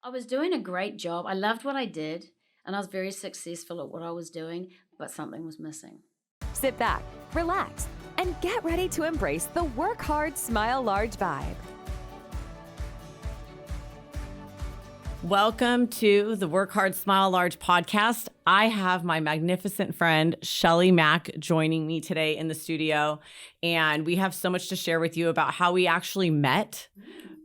I was doing a great job. I loved what I did, and I was very successful at what I was doing, but something was missing. Sit back, relax, and get ready to embrace the work hard, smile large vibe. Welcome to the Work Hard, Smile Large podcast. I have my magnificent friend, Shelley Mac, joining me today in the studio. And we have so much to share with you about how we actually met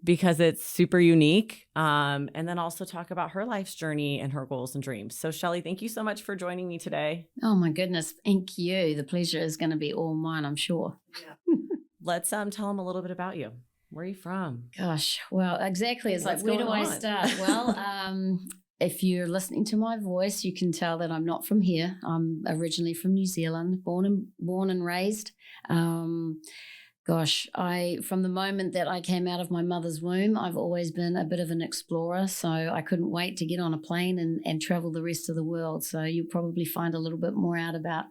because it's super unique. And then also talk about her life's journey and her goals and dreams. So Shelley, thank you so much for joining me today. Oh my goodness. Thank you. The pleasure is going to be all mine, I'm sure. Yeah. Let's tell them a little bit about you. Where are you from? Gosh, well, exactly. It's like, where do I start? Well, if you're listening to my voice, you can tell that I'm not from here. I'm originally from New Zealand, born and raised. From the moment that I came out of my mother's womb, I've always been a bit of an explorer. So I couldn't wait to get on a plane and travel the rest of the world. So you'll probably find a little bit more out about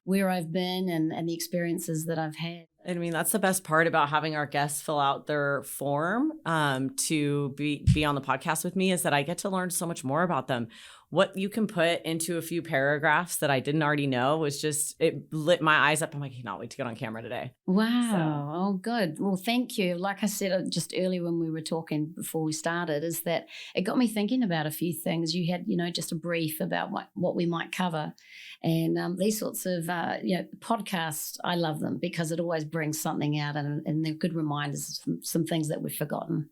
where I've been and the experiences that I've had. I mean, that's the best part about having our guests fill out their form to be on the podcast with me is that I get to learn so much more about them. What you can put into a few paragraphs that I didn't already know was just, it lit my eyes up. I'm like, I cannot wait to get on camera today. Wow. Oh, good. Well, thank you. Like I said just earlier when we were talking before we started, is that it got me thinking about a few things. You had, just a brief about what we might cover. And these sorts of, podcasts, I love them because it always brings something out and they're good reminders of some things that we've forgotten.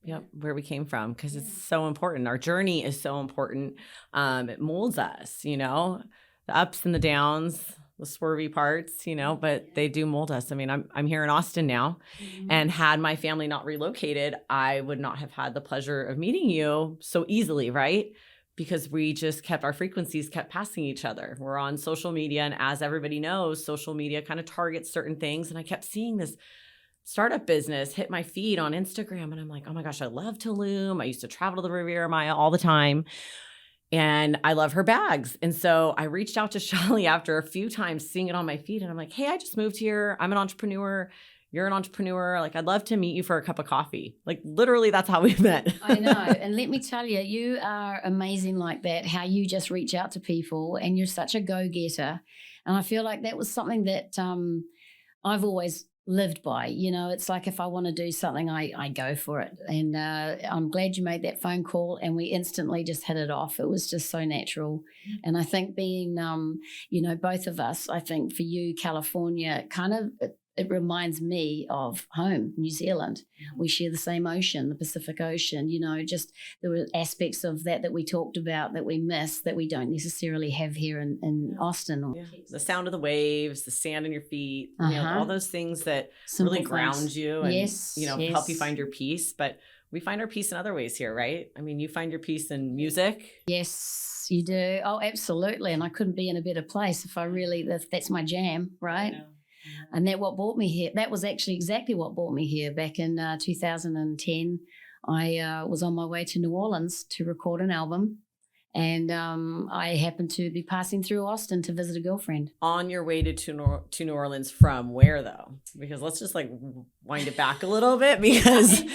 Yep, where we came from, because it's so important. Our journey is so important. It molds us, the ups and the downs, the swervy parts, but they do mold us. I mean, I'm here in Austin now, and had my family not relocated, I would not have had the pleasure of meeting you so easily, right? Because we just our frequencies kept passing each other. We're on social media, and as everybody knows, social media kind of targets certain things, and I kept seeing this startup business hit my feed on Instagram. And I'm like, oh my gosh, I love Tulum. I used to travel to the Riviera Maya all the time. And I love her bags. And so I reached out to Shelley after a few times seeing it on my feed. And I'm like, hey, I just moved here. I'm an entrepreneur. You're an entrepreneur. Like, I'd love to meet you for a cup of coffee. Like, literally, that's how we met. I know. And let me tell you, you are amazing like that, how you just reach out to people and you're such a go-getter. And I feel like that was something that I've always lived by. It's like if I want to do something, I go for it. And I'm glad you made that phone call and we instantly just hit it off. It was just so natural. And I think being, both of us, I think for you, California, kind of, it reminds me of home, New Zealand. We share the same ocean, the Pacific Ocean, just there were aspects of that we talked about that we miss that we don't necessarily have here in Austin. The sound of the waves, the sand on your feet, all those things that Simple really ground you and, yes. help you find your peace. But we find our peace in other ways here, right? I mean, you find your peace in music. Yes, you do. Oh, absolutely. And I couldn't be in a better place if that's my jam, right? And that what brought me here. That was actually exactly what brought me here. Back in 2010, I was on my way to New Orleans to record an album. And I happened to be passing through Austin to visit a girlfriend. On your way to New Orleans from where, though? Because let's just wind it back a little bit, because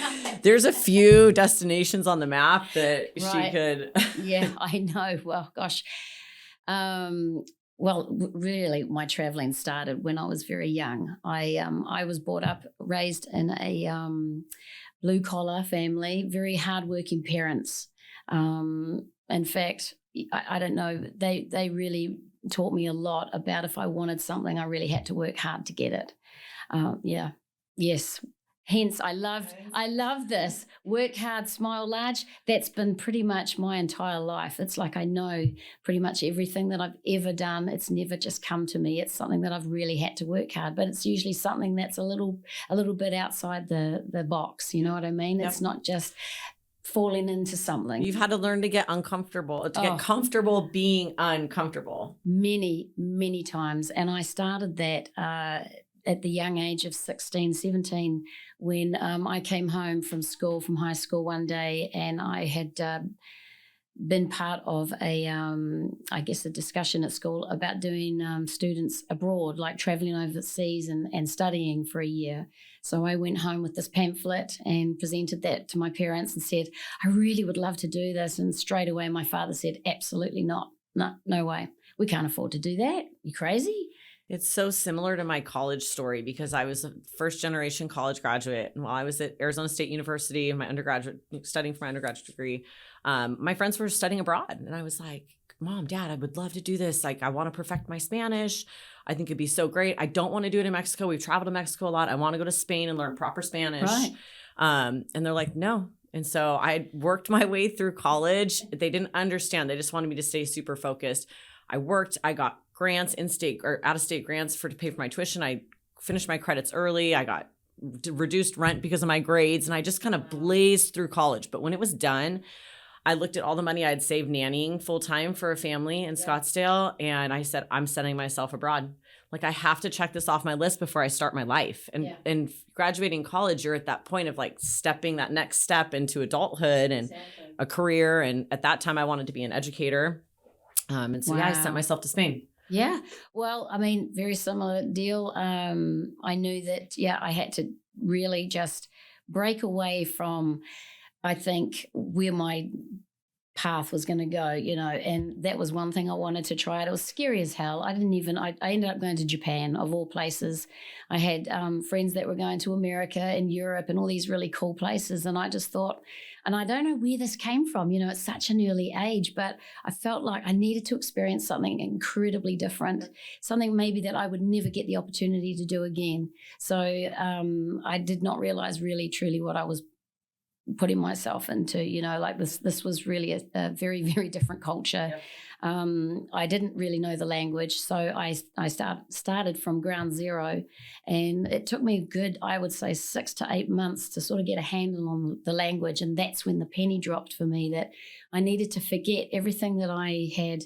there's a few destinations on the map that she could. Yeah, I know. Well, gosh. Well, really, my traveling started when I was very young. I was raised in a blue-collar family, very hardworking parents. In fact, I don't know, they really taught me a lot about if I wanted something, I really had to work hard to get it. Yes. Hence, I love this. Work hard, smile large. That's been pretty much my entire life. It's like I know pretty much everything that I've ever done. It's never just come to me. It's something that I've really had to work hard, but it's usually something that's a little bit outside the box. You know what I mean? Yep. It's not just falling into something. You've had to learn to get uncomfortable, get comfortable being uncomfortable. Many, many times. And I started that at the young age of 16, 17, when I came home from high school one day, and I had been part of a discussion at school about doing students abroad, like traveling overseas and studying for a year. So I went home with this pamphlet and presented that to my parents and said, I really would love to do this. And straight away, my father said, absolutely not. No way. We can't afford to do that. You crazy? It's so similar to my college story because I was a first generation college graduate. And while I was at Arizona State University in studying for my undergraduate degree, my friends were studying abroad. And I was like, Mom, Dad, I would love to do this. Like, I want to perfect my Spanish. I think it'd be so great. I don't want to do it in Mexico. We've traveled to Mexico a lot. I want to go to Spain and learn proper Spanish. Right. And they're like, no. And so I worked my way through college. They didn't understand. They just wanted me to stay super focused. I worked. I got grants, in-state or out-of-state grants to pay for my tuition. I finished my credits early. I got reduced rent because of my grades, and I just kind of blazed through college. But when it was done, I looked at all the money I had saved nannying full-time for a family in Scottsdale, and I said, I'm sending myself abroad. Like, I have to check this off my list before I start my life. And graduating college, you're at that point of like stepping that next step into adulthood and a career. And at that time, I wanted to be an educator. And so, I sent myself to Spain. Yeah. Well, I mean, very similar deal. I knew that, I had to really just break away from, I think, where my path was going to go, and that was one thing I wanted to try. It was scary as hell. I ended up going to Japan, of all places. I had friends that were going to America and Europe and all these really cool places. And I just thought, and I don't know where this came from, at such an early age, but I felt like I needed to experience something incredibly different, something maybe that I would never get the opportunity to do again. So I did not realize really, truly what I was putting myself into, like this was really a very, very different culture. Yep. I didn't really know the language. So I started from ground zero, and it took me a good, I would say 6 to 8 months to sort of get a handle on the language. And that's when the penny dropped for me that I needed to forget everything that I had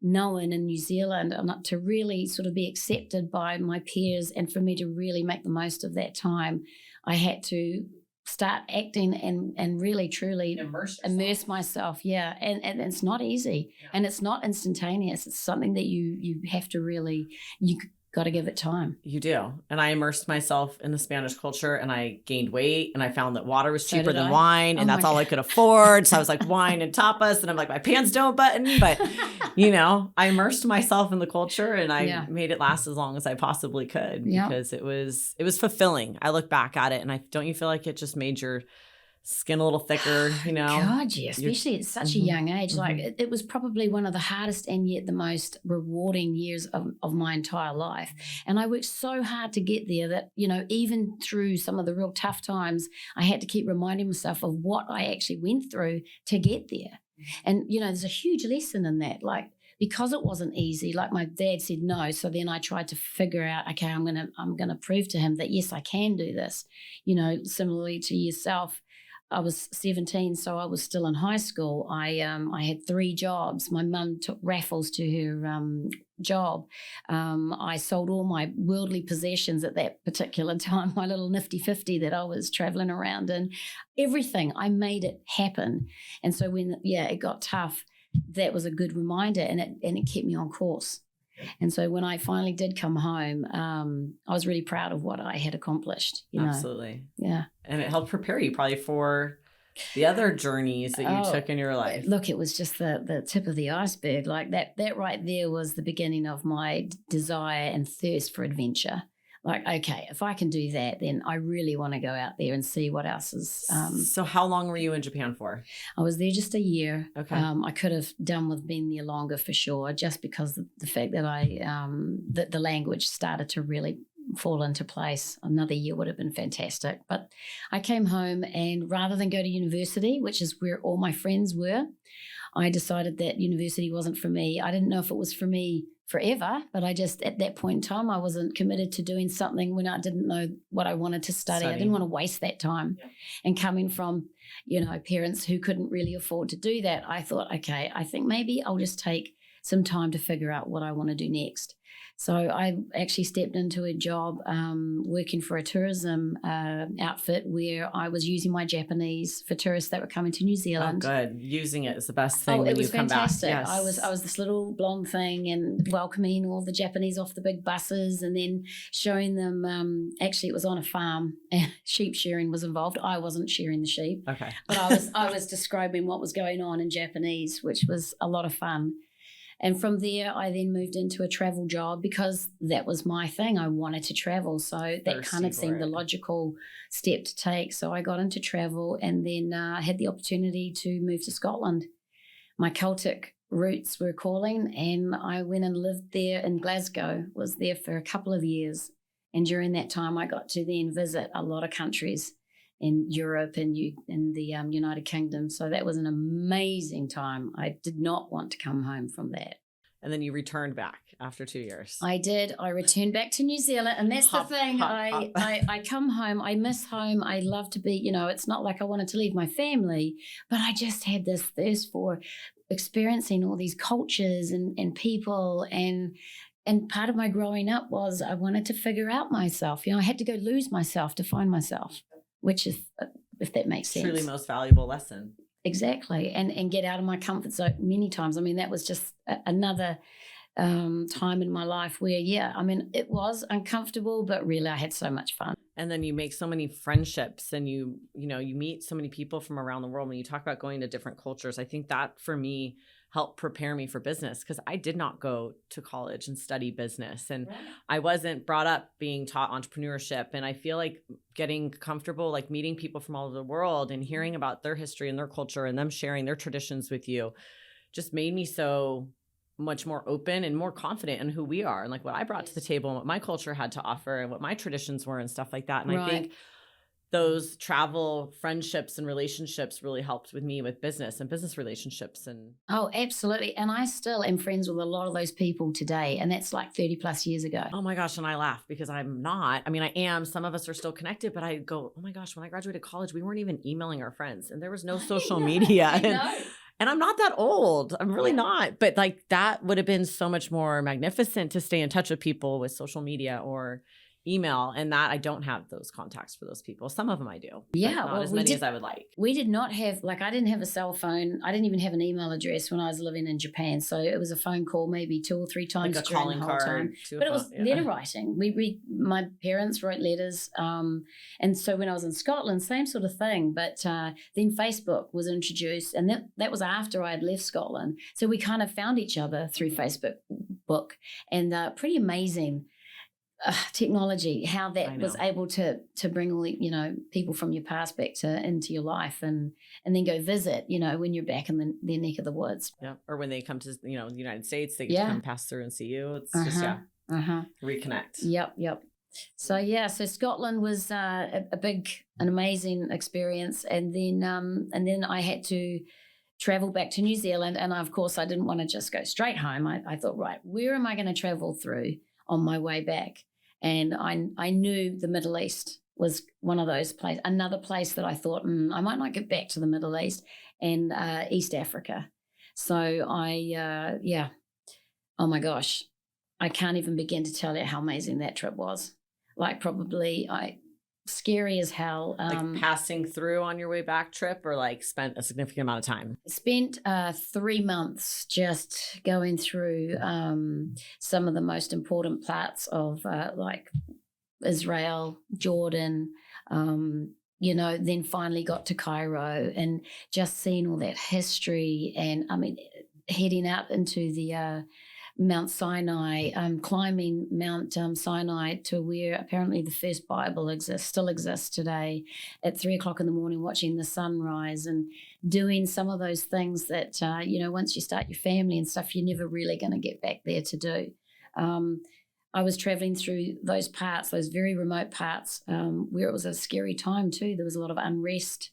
known in New Zealand and to really sort of be accepted by my peers. And for me to really make the most of that time, I had to start acting and really truly immerse myself. And it's not easy, and it's not instantaneous. It's something that you have to really, you got to give it time. You do. And I immersed myself in the Spanish culture, and I gained weight, and I found that water was cheaper than wine, and that's all I could afford. So I was like, wine and tapas, and I'm like, my pants don't button, but I immersed myself in the culture, and I made it last as long as I possibly could because it was fulfilling. I look back at it, and don't you feel like it just made your skin a little thicker, God, yeah, especially at such a young age. Like it was probably one of the hardest and yet the most rewarding years of my entire life. And I worked so hard to get there that, even through some of the real tough times, I had to keep reminding myself of what I actually went through to get there. And, there's a huge lesson in that. Like, because it wasn't easy, like my dad said no. So then I tried to figure out, okay, I'm gonna prove to him that yes, I can do this. Similarly to yourself, I was 17, so I was still in high school. I had 3 jobs. My mum took raffles to her job. I sold all my worldly possessions at that particular time, my little nifty 50 that I was traveling around in. Everything, I made it happen. And so when, it got tough, that was a good reminder, and it kept me on course. And so when I finally did come home, I was really proud of what I had accomplished. Absolutely. Yeah. And it helped prepare you probably for the other journeys that you took in your life. Look, it was just the tip of the iceberg. Like that right there was the beginning of my desire and thirst for adventure. Like, okay, if I can do that, then I really want to go out there and see what else is. So how long were you in Japan for? I was there just a year. Okay. I could have done with being there longer for sure, just because the fact that that the language started to really fall into place. Another year would have been fantastic. But I came home, and rather than go to university, which is where all my friends were, I decided that university wasn't for me. I didn't know if it was for me forever, but I just, at that point in time, I wasn't committed to doing something when I didn't know what I wanted to study. I didn't want to waste that time. Yeah. And coming from, parents who couldn't really afford to do that, I thought, okay, I think maybe I'll just take some time to figure out what I want to do next. So I actually stepped into a job working for a tourism outfit where I was using my Japanese for tourists that were coming to New Zealand. Oh, good. Using it is the best thing when it was you come fantastic. back. Yes. I was this little blonde thing and welcoming all the Japanese off the big buses and then showing them. Actually, it was on a farm and sheep shearing was involved. I wasn't shearing the sheep. Okay. But I was describing what was going on in Japanese, which was a lot of fun. And from there, I then moved into a travel job because that was my thing. I wanted to travel. So that kind of seemed the logical step to take. So I got into travel and then had the opportunity to move to Scotland. My Celtic roots were calling and I went and lived there in Glasgow, was there for a couple of years. And during that time, I got to then visit a lot of countries in Europe and in the United Kingdom. So that was an amazing time. I did not want to come home from that. And then you returned back after 2 years. I did. I returned back to New Zealand. And that's the thing. I come home. I miss home. I love to be, it's not like I wanted to leave my family, but I just had this thirst for experiencing all these cultures and people. And part of my growing up was I wanted to figure out myself. I had to go lose myself to find myself. Which is, if that makes sense. Truly most valuable lesson. Exactly. And get out of my comfort zone many times. I mean, that was just another time in my life where, it was uncomfortable, but really I had so much fun. And then you make so many friendships and you meet so many people from around the world. When you talk about going to different cultures, I think that for me helped prepare me for business because I did not go to college and study business. And I wasn't brought up being taught entrepreneurship. And I feel like getting comfortable, like meeting people from all over the world and hearing about their history and their culture and them sharing their traditions with you just made me so much more open and more confident in who we are and like what I brought to the table and what my culture had to offer and what my traditions were and stuff like that. And I think those travel friendships and relationships really helped with me with business and business relationships. And oh, absolutely. And I still am friends with a lot of those people today. And that's like 30 plus years ago. Oh my gosh. And I laugh because I'm not. I mean, I am. Some of us are still connected, but I go, oh my gosh, when I graduated college, we weren't even emailing our friends and there was no social media. And I'm not that old. I'm really not. But like that would have been so much more magnificent to stay in touch with people with social media or email, and that I don't have those contacts for those people. Some of them I do. Yeah. Not as many as I would like. We did not have, I didn't have a cell phone. I didn't even have an email address when I was living in Japan. So it was a phone call maybe 2 or 3 times like a during calling the whole card time. But it was letter writing. My parents wrote letters. And so when I was in Scotland, same sort of thing. But then Facebook was introduced, and that was after I had left Scotland. So we kind of found each other through Facebook and pretty amazing. Technology, how that was able to bring all the, people from your past back into your life and then go visit, when you're back in their neck of the woods. Yeah. Or when they come to, the United States, they get to come pass through and see you. It's just, reconnect. Yep. So Scotland was an amazing experience. And then I had to travel back to New Zealand. And of course, I didn't want to just go straight home. I thought, right, where am I going to travel through on my way back? And I knew the Middle East was one of those places. Another place that I thought, I might not get back to the Middle East and East Africa. So oh my gosh, I can't even begin to tell you how amazing that trip was. Like probably scary as hell. Like passing through on your way back trip or like spent a significant amount of time? Spent 3 months just going through some of the most important parts of like Israel, Jordan, then finally got to Cairo and just seeing all that history and heading out into the Mount Sinai, climbing Mount Sinai to where apparently the first Bible still exists today at 3:00 in the morning, watching the sunrise and doing some of those things that, once you start your family and stuff, you're never really going to get back there to do. I was traveling through those parts, those very remote parts where it was a scary time too. There was a lot of unrest.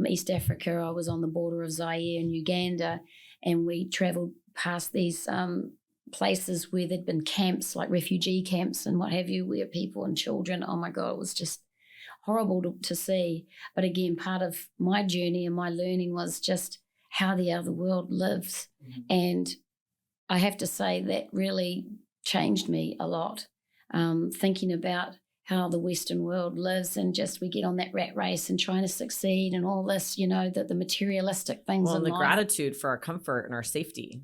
East Africa, I was on the border of Zaire and Uganda, and we traveled past these places where there'd been camps, like refugee camps and what have you, where people and children, oh my God, it was just horrible to see. But again, part of my journey and my learning was just how the other world lives. And I have to say that really changed me a lot, thinking about how the Western world lives, and just we get on that rat race and trying to succeed and all this, that the materialistic things in and the life. gratitude for our comfort and our safety.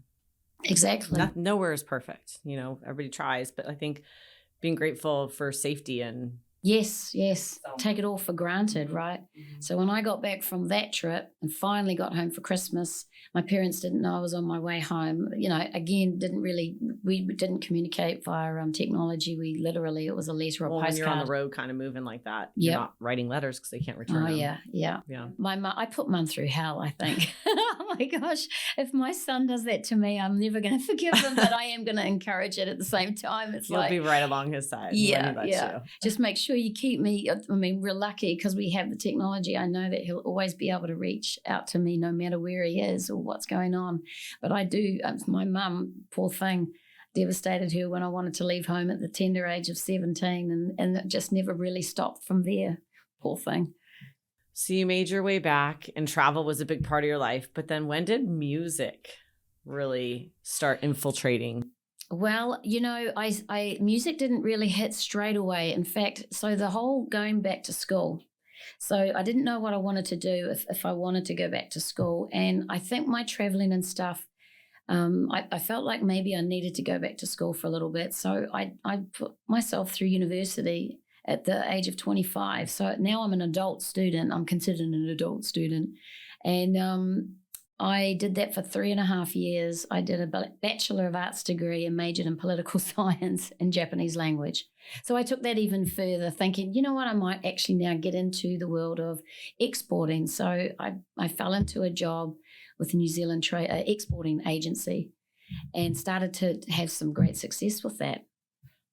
Exactly. Nowhere is perfect. Everybody tries, but I think being grateful for safety and Yes. Take it all for granted, right? Mm-hmm. So when I got back from that trip and finally got home for Christmas, my parents didn't know I was on my way home. Again, we didn't communicate via technology. We literally, it was a letter or postcard. When you're on the road kind of moving like that, you're not writing letters because they can't return them. Yeah. My mum, I put Mum through hell, I think. Oh my gosh, if my son does that to me, I'm never going to forgive him, but I am going to encourage it at the same time. You'll be right along his side. Yeah. Just make sure you keep me. We're lucky because we have the technology. I know that he'll always be able to reach out to me no matter where he is or what's going on. But I do, my mum, poor thing, devastated her when I wanted to leave home at the tender age of 17, and it just never really stopped from there. Poor thing. So you made your way back, and travel was a big part of your life. But then when did music really start infiltrating? Well, I music didn't really hit straight away. In fact, so the whole going back to school. So I didn't know what I wanted to do if I wanted to go back to school. And I think my traveling and stuff, I felt like maybe I needed to go back to school for a little bit. So I put myself through university at the age of 25. So now I'm an adult student. I'm considered an adult student. And I did that for 3.5 years. I did a Bachelor of Arts degree and majored in political science and Japanese language. So I took that even further, thinking, I might actually now get into the world of exporting. So I fell into a job with a New Zealand exporting agency and started to have some great success with that.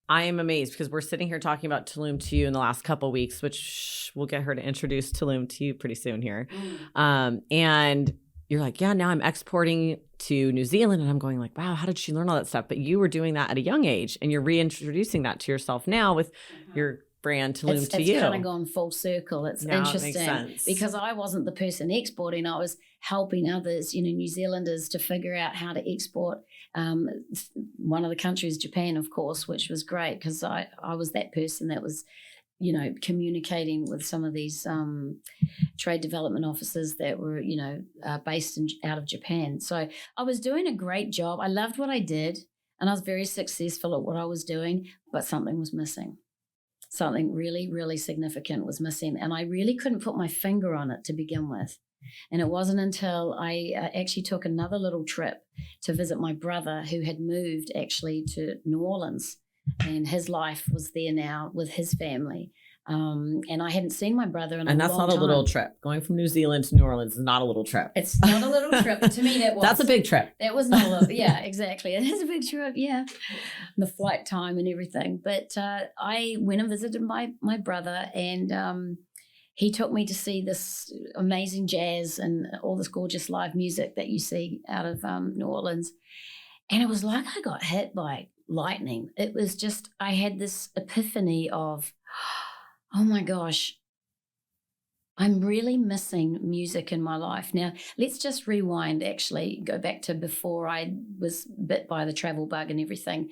I am amazed because we're sitting here talking about Tulum to you in the last couple of weeks, which we'll get her to introduce Tulum to you pretty soon here. And you're like, yeah, now I'm exporting to New Zealand. And I'm going like, wow, how did she learn all that stuff? But you were doing that at a young age, and you're reintroducing that to yourself now with your brand Tulum to you. It's kind of gone full circle. It's interesting because I wasn't the person exporting. I was helping others, New Zealanders, to figure out how to export. One of the countries, Japan, of course, which was great because I was that person that was, communicating with some of these trade development officers that were, based out of Japan. So I was doing a great job. I loved what I did, and I was very successful at what I was doing, but something was missing. Something really, really significant was missing, and I really couldn't put my finger on it to begin with. And it wasn't until I actually took another little trip to visit my brother, who had moved actually to New Orleans, and his life was there now with his family. And I hadn't seen my brother in a long time. And that's not a little trip. Going from New Zealand to New Orleans is not a little trip. It's not a little trip, but to me that was. That's a big trip. That was not a little, yeah, exactly. It is a big trip, yeah. The flight time and everything. But I went and visited my brother, and he took me to see this amazing jazz and all this gorgeous live music that you see out of New Orleans. And it was like I got hit by lightning. It was just, I had this epiphany of, oh my gosh, I'm really missing music in my life. Now, let's just rewind, actually, go back to before I was bit by the travel bug and everything.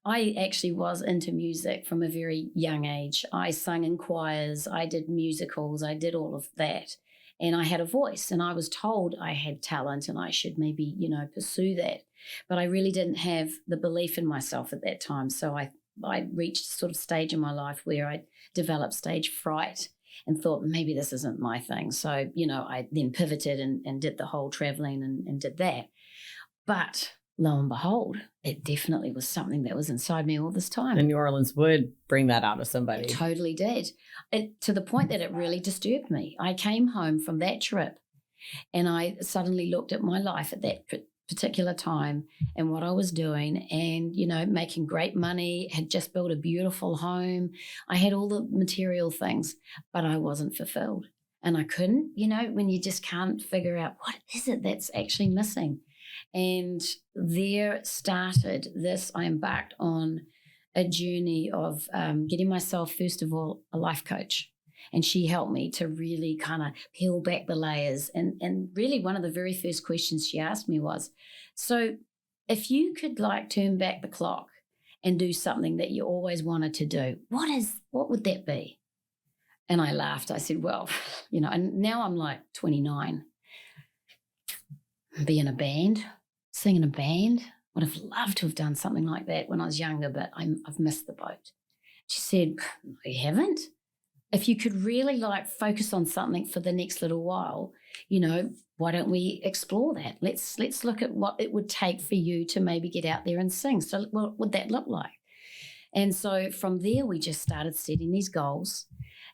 I actually was into music from a very young age. I sang in choirs, I did musicals, I did all of that. And I had a voice, and I was told I had talent and I should maybe, pursue that. But I really didn't have the belief in myself at that time. So I reached a sort of stage in my life where I developed stage fright and thought maybe this isn't my thing. So, I then pivoted and did the whole traveling and did that. But lo and behold, it definitely was something that was inside me all this time. And New Orleans would bring that out of somebody. It totally did. To the point that it really disturbed me. I came home from that trip and I suddenly looked at my life at that particular time and what I was doing and, making great money, had just built a beautiful home. I had all the material things, but I wasn't fulfilled. And I couldn't, when you just can't figure out what is it that's actually missing. And there started this, I embarked on a journey of getting myself, first of all, a life coach. And she helped me to really kind of peel back the layers. And really one of the very first questions she asked me was, so if you could like turn back the clock and do something that you always wanted to do, what would that be? And I laughed. I said, well, and now I'm like 29. Be in a band, sing in a band. Would have loved to have done something like that when I was younger, but I've missed the boat. She said, you haven't? If you could really like focus on something for the next little while, why don't we explore that? Let's look at what it would take for you to maybe get out there and sing. So what would that look like? And so from there, we just started setting these goals.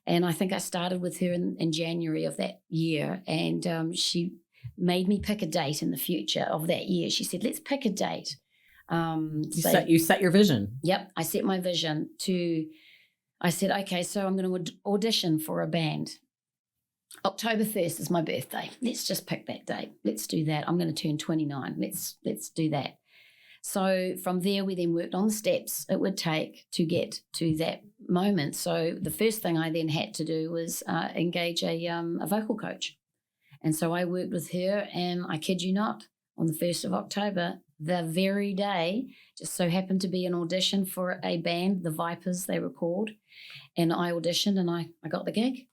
And I think I started with her in January of that year. And she made me pick a date in the future of that year. She said, let's pick a date. You set your vision. Yep. I set my vision I said, okay, so I'm going to audition for a band. October 1st is my birthday. Let's just pick that date. Let's do that. I'm going to turn 29. Let's do that. So from there, we then worked on the steps it would take to get to that moment. So the first thing I then had to do was engage a vocal coach. And so I worked with her, and I kid you not, on the 1st of October, the very day, just so happened to be an audition for a band, the Vipers, they were called. And I auditioned and I got the gig.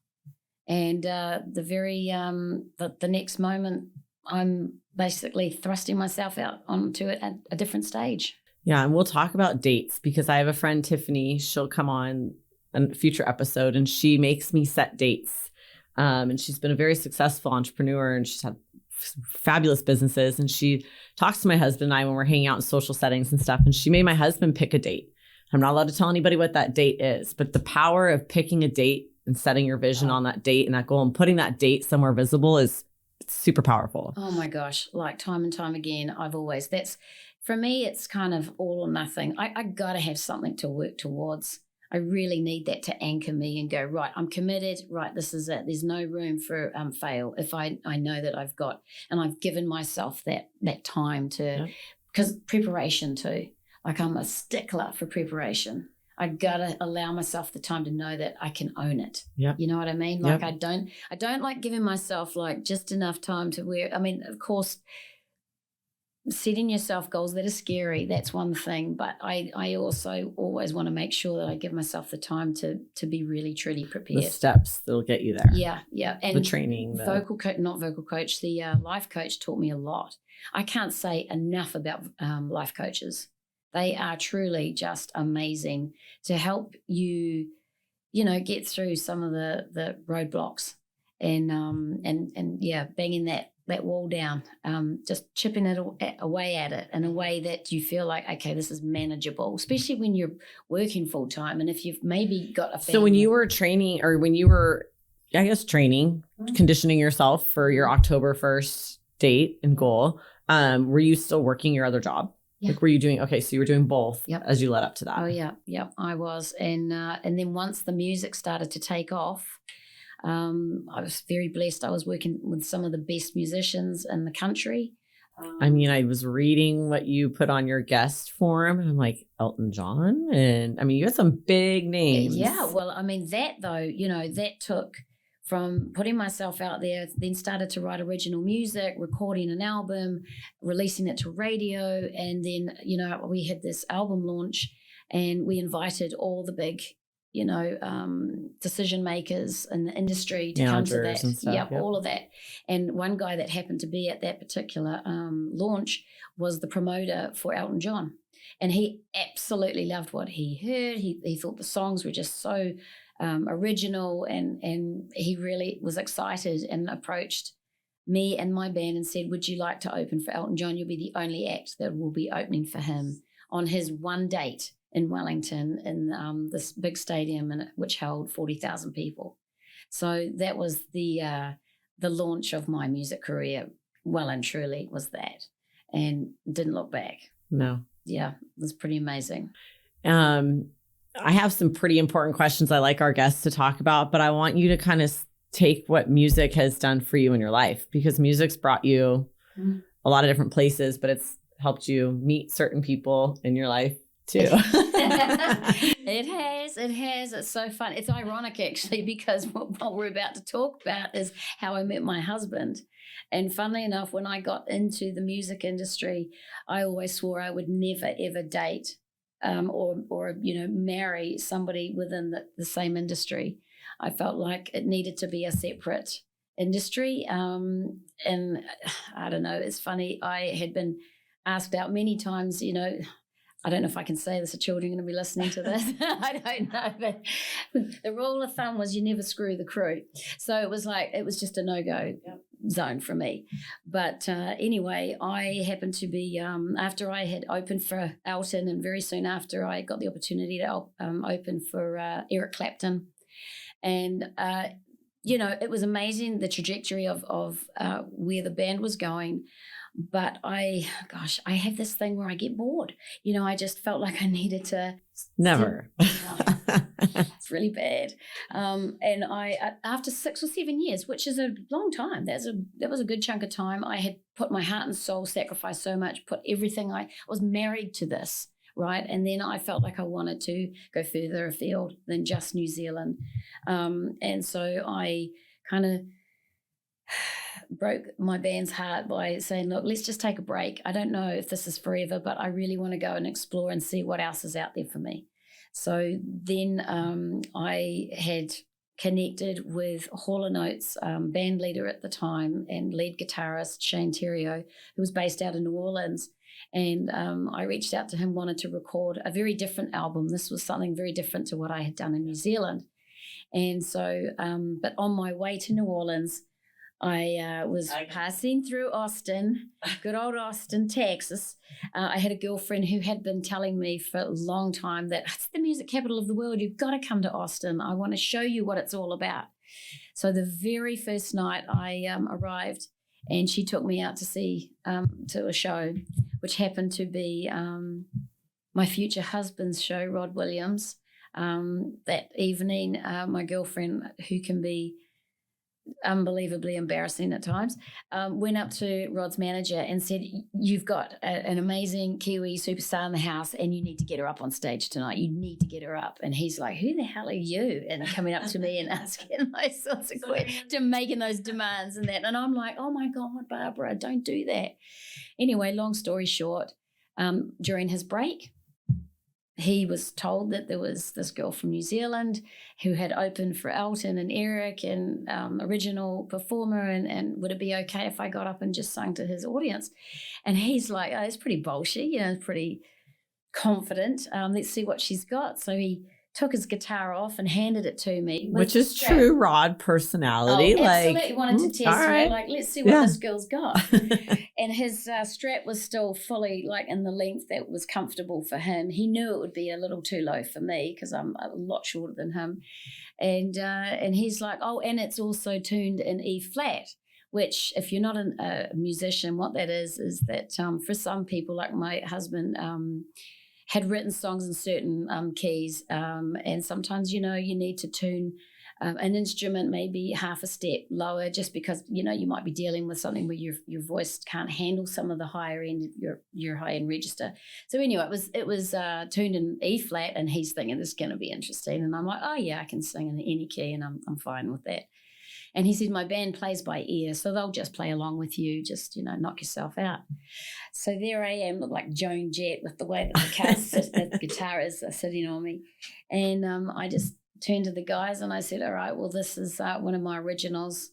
And the next moment, I'm basically thrusting myself out onto a different stage. Yeah, and we'll talk about dates because I have a friend, Tiffany. She'll come on a future episode, and she makes me set dates. And she's been a very successful entrepreneur, and she's had fabulous businesses. And she talks to my husband and I when we're hanging out in social settings and stuff. And she made my husband pick a date. I'm not allowed to tell anybody what that date is, but the power of picking a date and setting your vision on that date and that goal and putting that date somewhere visible is super powerful. Oh my gosh. Like time and time again, for me, it's kind of all or nothing. I got to have something to work towards. I really need that to anchor me and go, right, I'm committed. Right, this is it. There's no room for fail if I know that I've given myself that time to, because preparation too. Like I'm a stickler for preparation. I gotta allow myself the time to know that I can own it. Yeah. You know what I mean? Like I don't like giving myself like just enough time to of course, setting yourself goals that are scary, that's one thing. But I also always want to make sure that I give myself the time to be really, truly prepared. The steps that'll get you there. Yeah, yeah. And the training. Not vocal coach, the life coach taught me a lot. I can't say enough about life coaches. They are truly just amazing to help you, get through some of the roadblocks and banging that wall down, just chipping it away at it in a way that you feel like, okay, this is manageable, especially when you're working full time. And if you've maybe got a family. So when you were training or when you were, conditioning yourself for your October 1st date and goal, were you still working your other job? Yeah. Like, were you doing, so you were doing both as you led up to that. Oh, yeah. Yep, I was. And then once the music started to take off, I was very blessed. I was working with some of the best musicians in the country. I was reading what you put on your guest form, and I'm like, Elton John? And you had some big names. Yeah, well, that though, that took from putting myself out there, then started to write original music, recording an album, releasing it to radio. And then, we had this album launch and we invited all the big, decision makers in the industry to come to that. Yep, all of that. And one guy that happened to be at that particular launch was the promoter for Elton John. And he absolutely loved what he heard. He thought the songs were just so original, and he really was excited and approached me and my band and said, would you like to open for Elton John? You'll be the only act that will be opening for him on his one date in Wellington in this big stadium which held 40,000 people. So that was the launch of my music career. Well and truly was that, and didn't look back. No. Yeah, it was pretty amazing. I have some pretty important questions I like our guests to talk about, but I want you to kind of take what music has done for you in your life, because music's brought you a lot of different places, but it's helped you meet certain people in your life too. It has. It's so fun. It's ironic, actually, because what we're about to talk about is how I met my husband. And funnily enough, when I got into the music industry, I always swore I would never, ever date or marry somebody within the same industry. I felt like it needed to be a separate industry. And I don't know, it's funny. I had been asked out many times, I don't know if I can say this, the children are going to be listening to this. I don't know, but the rule of thumb was you never screw the crew. So it was just a no-go zone for me. But anyway, I happened to be, after I had opened for Elton, and very soon after I got the opportunity to open for Eric Clapton. And, it was amazing, the trajectory of where the band was going. But I have this thing where I get bored. I just felt like I needed to. Never. It's really bad. And I, after 6 or 7 years, which is a long time, that was a good chunk of time. I had put my heart and soul, sacrificed so much, put everything. I was married to this, right? And then I felt like I wanted to go further afield than just New Zealand. And so I kind of broke my band's heart by saying, look, let's just take a break. I don't know if this is forever, but I really want to go and explore and see what else is out there for me. So then I had connected with Hall & Oates band leader at the time and lead guitarist Shane Terrio, who was based out in New Orleans. And I reached out to him, wanted to record a very different album. This was something very different to what I had done in New Zealand. And so, but on my way to New Orleans, I was passing through Austin, good old Austin, Texas. I had a girlfriend who had been telling me for a long time that it's the music capital of the world. You've got to come to Austin. I want to show you what it's all about. So the very first night I arrived, and she took me out to see to a show, which happened to be my future husband's show, Rod Williams. That evening, my girlfriend, who can be unbelievably embarrassing at times, went up to Rod's manager and said, you've got an amazing Kiwi superstar in the house and you need to get her up on stage tonight. You need to get her up. And he's like, who the hell are you? And coming up to me and asking those sorts of questions, to making those demands and that. And I'm like, oh my God, Barbara, don't do that. Anyway, long story short, during his break, he was told that there was this girl from New Zealand who had opened for Elton and Eric and original performer, and would it be okay if I got up and just sang to his audience? And he's like, oh, it's pretty bolshy, pretty confident. Let's see what she's got. So he took his guitar off and handed it to me. Which is true Rod personality. Oh, absolutely. Wanted to test me. Like, let's see what this girl's got. And his strap was still fully in the length that was comfortable for him. He knew it would be a little too low for me because I'm a lot shorter than him. And he's like, oh, and it's also tuned in E flat, which if you're not a musician, what that is that for some people like my husband, had written songs in certain keys, and sometimes, you need to tune an instrument maybe half a step lower just because, you might be dealing with something where your voice can't handle some of the higher end of your high-end register. So anyway, it was tuned in E flat, and he's thinking this is going to be interesting. And I'm like, oh, yeah, I can sing in any key, and I'm fine with that. And he said, my band plays by ear, so they'll just play along with you, just, knock yourself out. So there I am, look like Joan Jett with the way that the guitar is sitting on me. And I just turned to the guys and I said, all right, well, this is one of my originals.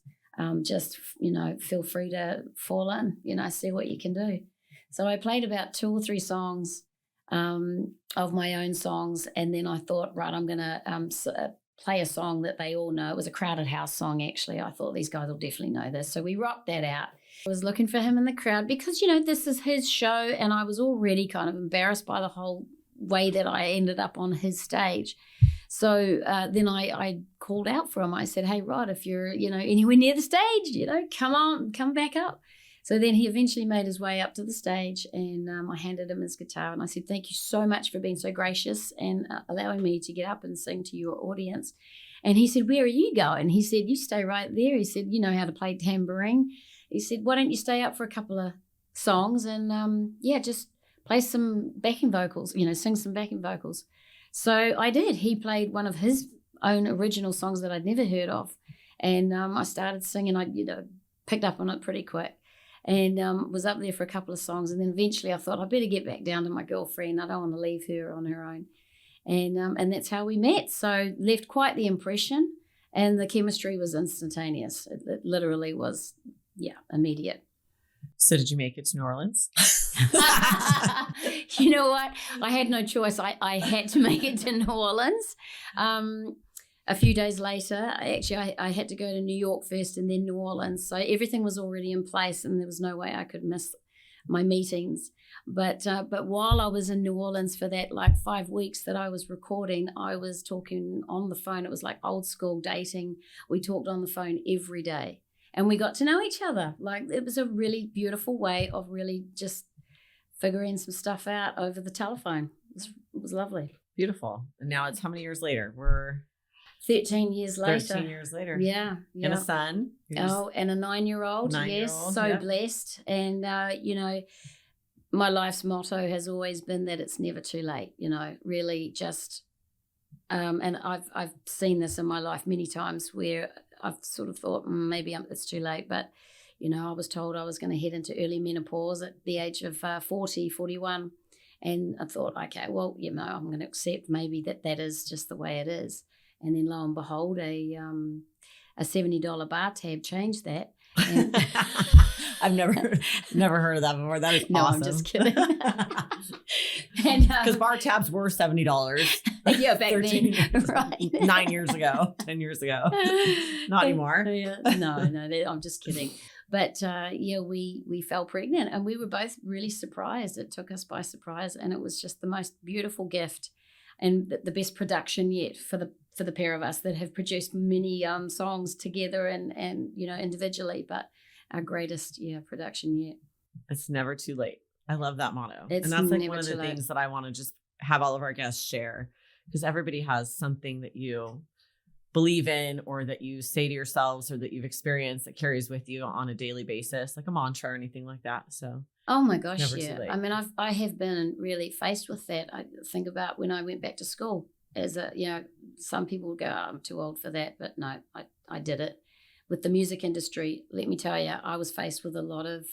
Just, feel free to fall in, see what you can do. So I played about 2 or 3 songs of my own songs. And then I thought, right, I'm going to play a song that they all know. It was a Crowded House song, actually. I thought these guys will definitely know this. So we rocked that out. I was looking for him in the crowd because, this is his show, and I was already kind of embarrassed by the whole way that I ended up on his stage. So then I called out for him. I said, hey, Rod, if you're, anywhere near the stage, come back up. So then he eventually made his way up to the stage, and I handed him his guitar and I said, thank you so much for being so gracious and allowing me to get up and sing to your audience. And he said, where are you going? He said, you stay right there. He said, you know how to play tambourine. He said, why don't you stay up for a couple of songs and, just play some backing vocals, sing some backing vocals. So I did. He played one of his own original songs that I'd never heard of. And I started singing. I picked up on it pretty quick and was up there for a couple of songs. And then eventually I thought I better get back down to my girlfriend. I don't want to leave her on her own. And that's how we met. So left quite the impression. And the chemistry was instantaneous. It literally was, immediate. So did you make it to New Orleans? You know what? I had no choice. I had to make it to New Orleans. A few days later, I had to go to New York first and then New Orleans. So everything was already in place and there was no way I could miss my meetings. But while I was in New Orleans for that 5 weeks that I was recording, I was talking on the phone. It was like old school dating. We talked on the phone every day and we got to know each other. It was a really beautiful way of really just figuring some stuff out over the telephone. It was lovely. Beautiful. And now it's how many years later? We're 13 years later. 13 years later. Yeah. And a son. And a 9-year-old. Yes. So blessed. And, my life's motto has always been that it's never too late, really just, and I've seen this in my life many times where I've sort of thought maybe it's too late, but, I was told I was going to head into early menopause at the age of 40, 41. And I thought, okay, well, I'm going to accept maybe that is just the way it is. And then lo and behold, a $70 bar tab changed that. And I've never heard of that before. That is no, awesome. I'm just kidding. Because bar tabs were $70. Yeah, back then, right? 9 years ago, 10 years ago. Not anymore. Yeah, no, I'm just kidding. But we fell pregnant and we were both really surprised. It took us by surprise and it was just the most beautiful gift and the best production yet for the pair of us that have produced many songs together and individually, but our greatest production yet. It's never too late. I love that motto. It's and that's never one of the things that I want to just have all of our guests share, because everybody has something that you believe in or that you say to yourselves or that you've experienced that carries with you on a daily basis, like a mantra or anything like that. So oh my gosh, never yeah. too late. I mean, I have been really faced with that. I think about when I went back to school as some people would go, oh, I'm too old for that, but no, I did it. With the music industry, let me tell you, I was faced with a lot of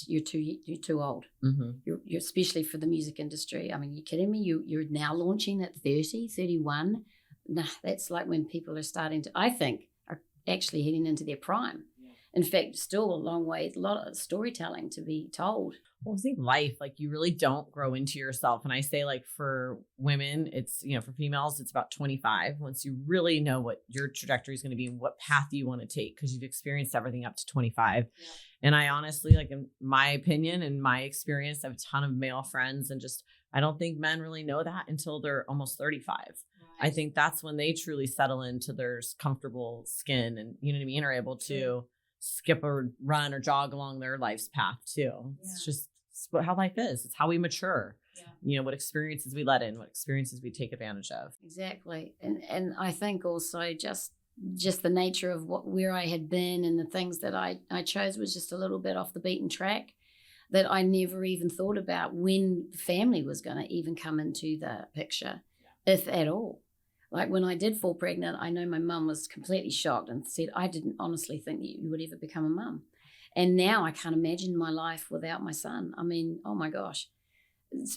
you're too old. Mm-hmm. You're especially for the music industry. I mean, you're kidding me? You're now launching at 30, 31. Nah, that's like when people are starting to, I think, are actually heading into their prime. Yeah. In fact, still a long way, a lot of storytelling to be told. Well, I think life, you really don't grow into yourself. And I say for women, it's, for females, it's about 25. Once you really know what your trajectory is going to be and what path you want to take, because you've experienced everything up to 25. Yeah. And I honestly, in my opinion and my experience, I have a ton of male friends and I don't think men really know that until they're almost 35. Right. I think that's when they truly settle into their comfortable skin and, you know what I mean, are able to skip or run or jog along their life's path too. Yeah. It's just how life is. It's how we mature. Yeah. What experiences we let in, what experiences we take advantage of. Exactly. And I think also just the nature of where I had been and the things that I chose was just a little bit off the beaten track that I never even thought about when family was going to even come into the picture, if at all. When I did fall pregnant, I know my mum was completely shocked and said, I didn't honestly think that you would ever become a mum. And now I can't imagine my life without my son. I mean, oh my gosh,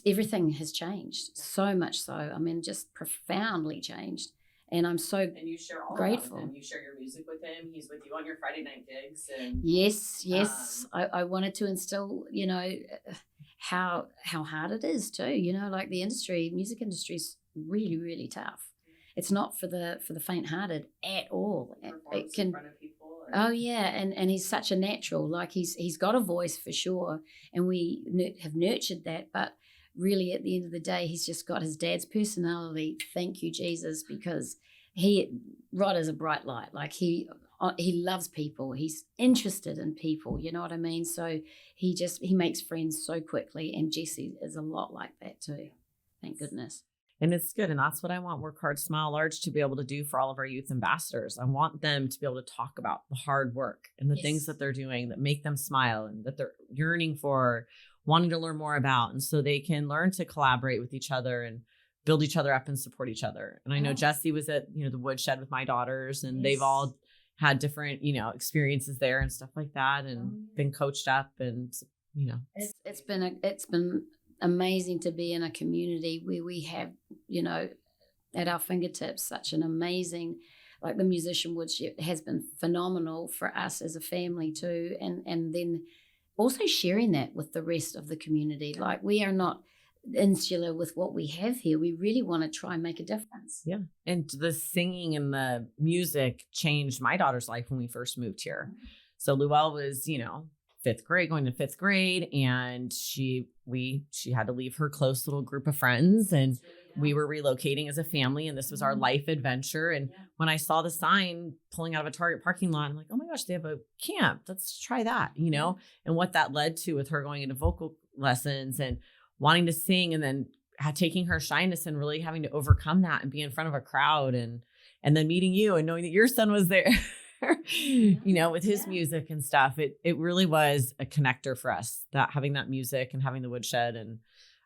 everything has changed so much so. I mean, just profoundly changed. And I'm so and you share all grateful. With him. You share your music with him. He's with you on your Friday night gigs. And, yes. I wanted to instill, how hard it is too. The music industry is really, really tough. It's not for the faint-hearted at all. It can. In front of people. Oh yeah, and he's such a natural. He's got a voice for sure, and we have nurtured that. But really, at the end of the day, he's just got his dad's personality. Thank you, Jesus, because Rod is a bright light. He loves people. He's interested in people. You know what I mean? So he makes friends so quickly, and Jesse is a lot like that too. Thank goodness. And it's good. And that's what I want Work Hard, Smile Large to be able to do for all of our youth ambassadors. I want them to be able to talk about the hard work and the things that they're doing that make them smile and that they're yearning for, wanting to learn more about. And so they can learn to collaborate with each other and build each other up and support each other. And I know Jessie was at, the woodshed with my daughters, and they've all had different, experiences there and stuff like that, and been coached up, and, It's been amazing to be in a community where we have, at our fingertips, such an amazing, like the musician woodship has been phenomenal for us as a family too. And then also sharing that with the rest of the community. Like, we are not insular with what we have here. We really want to try and make a difference. Yeah. And the singing and the music changed my daughter's life when we first moved here. So Luelle was, going to fifth grade, and she had to leave her close little group of friends, and we were relocating as a family, and this was our life adventure. And when I saw the sign pulling out of a Target parking lot, I'm like, oh my gosh, they have a camp. Let's try that, and what that led to with her going into vocal lessons and wanting to sing, and then taking her shyness and really having to overcome that and be in front of a crowd, and then meeting you and knowing that your son was there, with his music and stuff. It really was a connector for us, that having that music and having the woodshed. And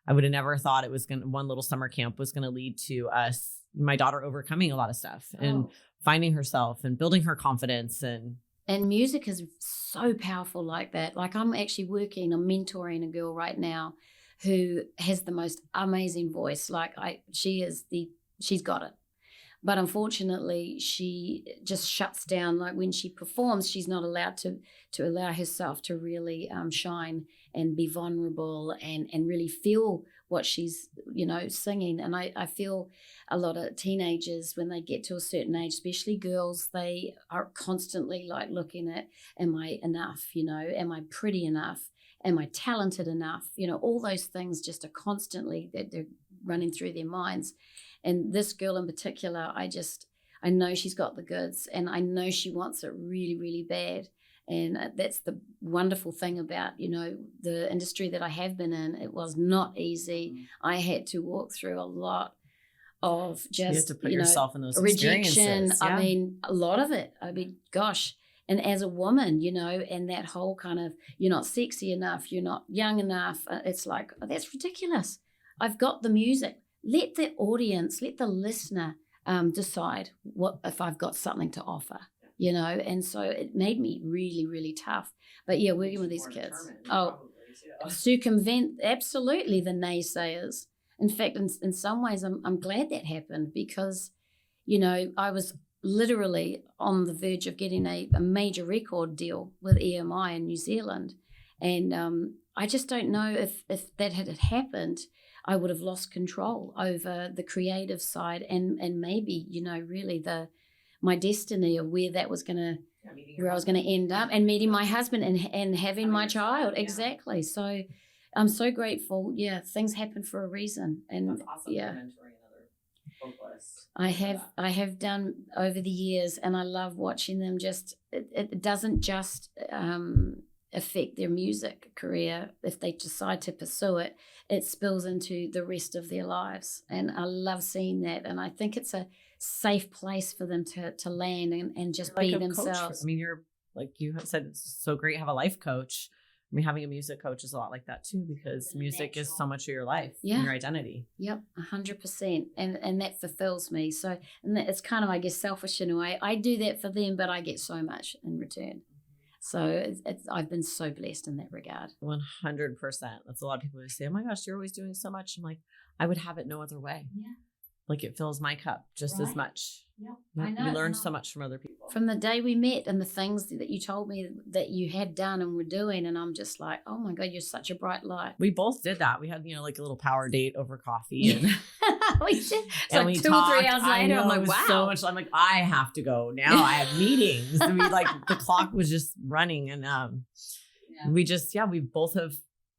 I would have never thought one little summer camp was going to lead to us, my daughter, overcoming a lot of stuff and finding herself and building her confidence. And music is so powerful like that. Like, I'm actually I'm mentoring a girl right now who has the most amazing voice. Like, she's got it. But unfortunately, she just shuts down. Like, when she performs, she's not allowed to allow herself to really shine and be vulnerable and really feel what she's, singing. And I feel a lot of teenagers, when they get to a certain age, especially girls, they are constantly like looking at, am I enough? Am I pretty enough? Am I talented enough? All those things just are constantly that they're running through their minds. And this girl in particular, I know she's got the goods, and I know she wants it really, really bad. And that's the wonderful thing about, the industry that I have been in. It was not easy. I had to walk through a lot of just, you have to put yourself in those rejection. Yeah. I mean, a lot of it. I mean, gosh. And as a woman, and that whole kind of, you're not sexy enough, you're not young enough. It's like, that's ridiculous. I've got the music. Let the audience, let the listener decide if I've got something to offer, And so it made me really, really tough. But yeah, working with these kids. Circumvent absolutely the naysayers. In fact, in some ways, I'm glad that happened, because, I was literally on the verge of getting a major record deal with EMI in New Zealand. And I just don't know if that had happened, I would have lost control over the creative side and maybe, really my destiny of where I was going to end up, and meeting my husband and having my child. Yeah. Exactly. So I'm so grateful. Yeah, things happen for a reason. And that's awesome. Yeah. I have done over the years, and I love watching them. It doesn't just affect their music career. If they decide to pursue it, it spills into the rest of their lives. And I love seeing that. And I think it's a safe place for them to land and just be themselves. I mean, you're, like you have said, it's so great to have a life coach. I mean, having a music coach is a lot like that too, because music is so much of your life and your identity. Yep, 100%. And that fulfills me. So, and it's kind of, I guess, selfish in a way. I do that for them, but I get so much in return. So I've been so blessed in that regard. 100%. That's a lot of people who say, oh my gosh, you're always doing so much. I'm like, I would have it no other way. Yeah. Like, it fills my cup just as much. Yeah, I know. You learn so much from other people. From the day we met and the things that you told me that you had done and were doing, and I'm just like, oh my God, you're such a bright light. We both did that. We had, like a little power date over coffee. And we did. It's like 2 or 3 hours later, I'm like, wow. So much. I'm like, I have to go now. I have meetings. And the clock was just running. And we both have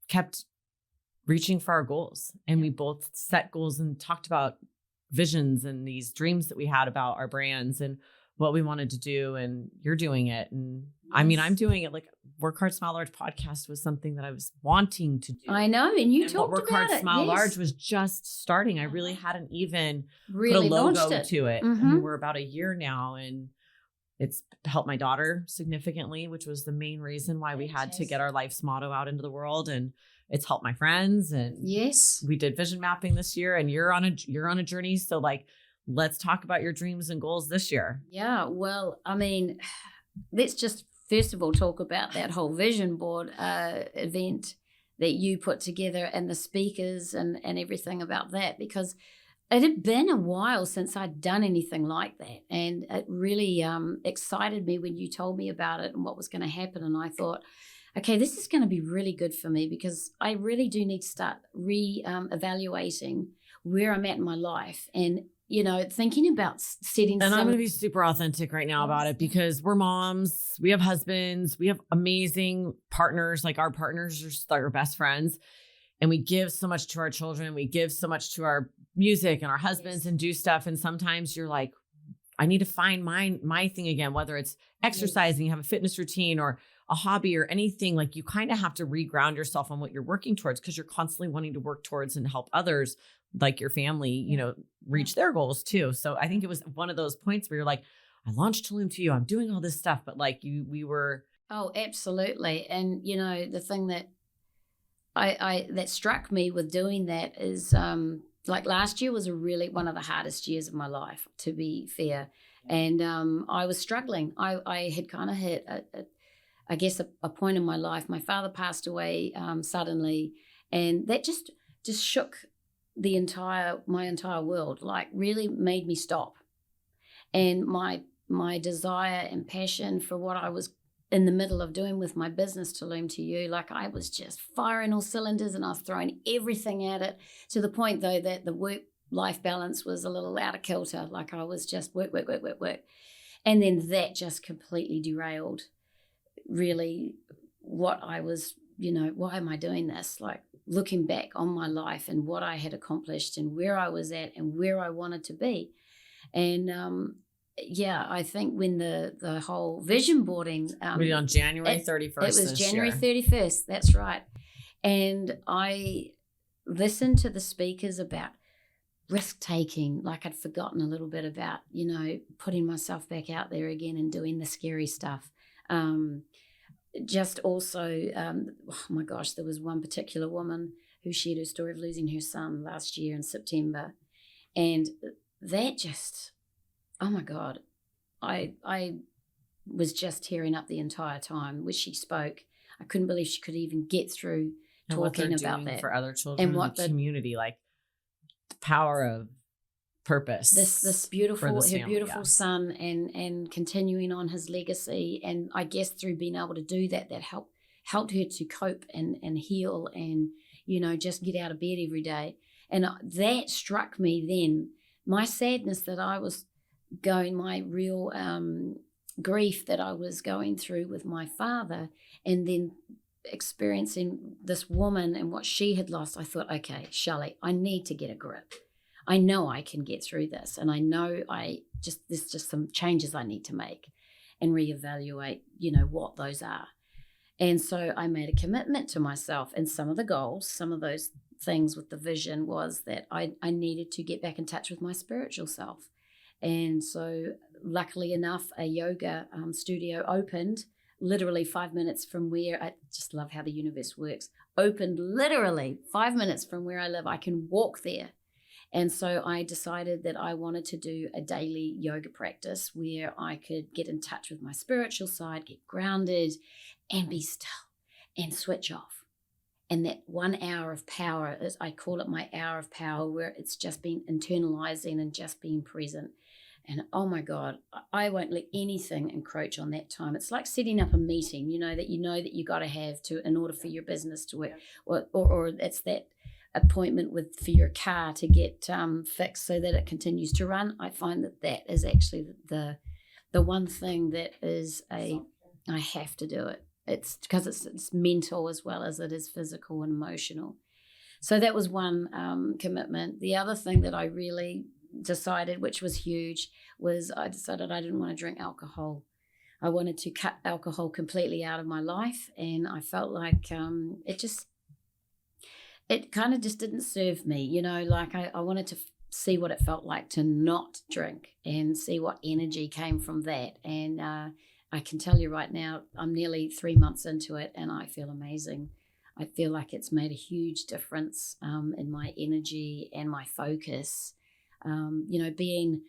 kept reaching for our goals. And we both set goals and talked about visions and these dreams that we had about our brands and what we wanted to do. And you're doing it. And I mean, I'm doing it. Like, Work Hard, Smile Large podcast was something that I was wanting to do. I know. And you talked Work about Hard, Smile Large was just starting. I really hadn't even put a logo to it. Mm-hmm. And we're about a year now. And It's helped my daughter significantly, which was the main reason why we had to get our life's motto out into the world. And it's helped my friends. And yes, we did vision mapping this year, and you're on a journey. So like, let's talk about your dreams and goals this year. Yeah. Well, I mean, let's just first of all talk about that whole vision board event that you put together and the speakers and everything about that, because it had been a while since I'd done anything like that. And it really excited me when you told me about it and what was going to happen. And I thought, okay, this is going to be really good for me, because I really do need to start evaluating where I'm at in my life and, thinking about setting. And I'm going to be super authentic right now about it, because we're moms, we have husbands, we have amazing partners. Like, our partners are our best friends. And we give so much to our children. We give so much to our music and our husbands and do stuff. And sometimes you're like, I need to find my thing again, whether it's exercising, you have a fitness routine or a hobby or anything. Like, you kind of have to reground yourself on what you're working towards, because you're constantly wanting to work towards and help others, like your family, reach their goals too. So I think it was one of those points where you're like, I launched Tulum to you, I'm doing all this stuff, but like we were. Oh, absolutely. And, the thing that that struck me with doing that is like last year was really one of the hardest years of my life, to be fair. And I was struggling. I had kind of hit, a point in my life. My father passed away suddenly, and that just shook my entire world, like really made me stop. And my desire and passion for what I was in the middle of doing with my business, Tulum to You, like I was just firing all cylinders and I was throwing everything at it, to the point though that the work-life balance was a little out of kilter. Like I was just work. And then that just completely derailed really what I was, why am I doing this? Like looking back on my life and what I had accomplished and where I was at and where I wanted to be. And I think when the whole vision boarding on January 31st. It was January 31st, that's right. And I listened to the speakers about risk taking, like I'd forgotten a little bit about, putting myself back out there again and doing the scary stuff. Just also, oh my gosh, there was one particular woman who shared her story of losing her son last year in September. And that just, oh my God, I was just tearing up the entire time when she spoke. I couldn't believe she could even get through and talking about that. For other children and what the community, like the power of purpose. This beautiful, her beautiful son, and continuing on his legacy. And I guess through being able to do that helped her to cope and heal and, just get out of bed every day. And that struck me then. My sadness that I was going, my real grief that I was going through with my father, and then experiencing this woman and what she had lost, I thought, okay, Shelley, I need to get a grip. I know I can get through this, and I know there's just some changes I need to make and reevaluate, what those are. And so I made a commitment to myself, and some of the goals, some of those things with the vision was that I needed to get back in touch with my spiritual self. And so luckily enough, a yoga studio opened literally 5 minutes from where, I just love how the universe works, opened literally 5 minutes from where I live. I can walk there. And so I decided that I wanted to do a daily yoga practice where I could get in touch with my spiritual side, get grounded, and be still and switch off. And that 1 hour of power, I call it my hour of power, where it's just been internalizing and just being present. And oh my God, I won't let anything encroach on that time. It's like setting up a meeting, that you got to have in order for your business to work, or it's that appointment for your car to get fixed so that it continues to run. I find that is actually the one thing that is I have to do it. It's because it's mental as well as it is physical and emotional. So that was one commitment. The other thing that I really decided, which was huge, was I decided I didn't want to drink alcohol. I wanted to cut alcohol completely out of my life, and I felt like it kind of just didn't serve me, like I wanted see what it felt like to not drink and see what energy came from that. And I can tell you right now, I'm nearly 3 months into it and I feel amazing. I feel like it's made a huge difference in my energy and my focus. Being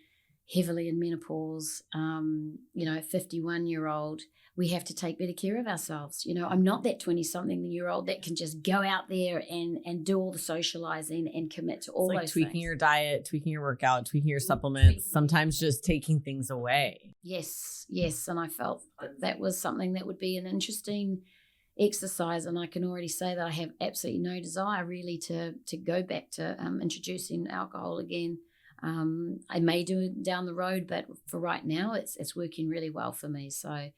heavily in menopause, 51-year-old, we have to take better care of ourselves. I'm not that 20-something-year-old that can just go out there and do all the socializing and commit to all those tweaking things. your diet, tweaking your workout, tweaking your supplements, sometimes just taking things away. Yes. And I felt that was something that would be an interesting exercise, and I can already say that I have absolutely no desire really to go back to introducing alcohol again. I may do it down the road, but for right now, it's working really well for me. So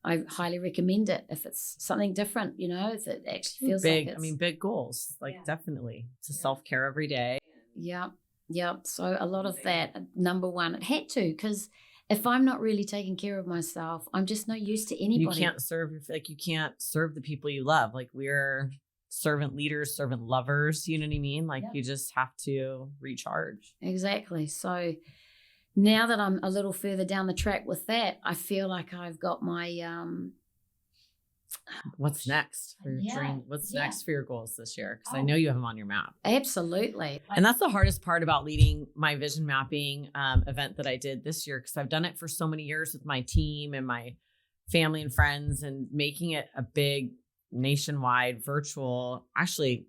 I highly recommend it if it's something different, if it actually feels big. like it's... big goals, definitely. It's a self-care every day. Yeah. So a lot of that, number one, it had to, because if I'm not really taking care of myself, I'm just no use to anybody. You can't serve the people you love. We're servant leaders, servant lovers, you know what I mean? You just have to recharge. Exactly. So now that I'm a little further down the track with that, I feel like I've got my what's next for your dream? What's next for your goals this year? Because I know you have them on your map. Absolutely. And that's the hardest part about leading my vision mapping event that I did this year, because I've done it for so many years with my team and my family and friends, and making it a big nationwide virtual, actually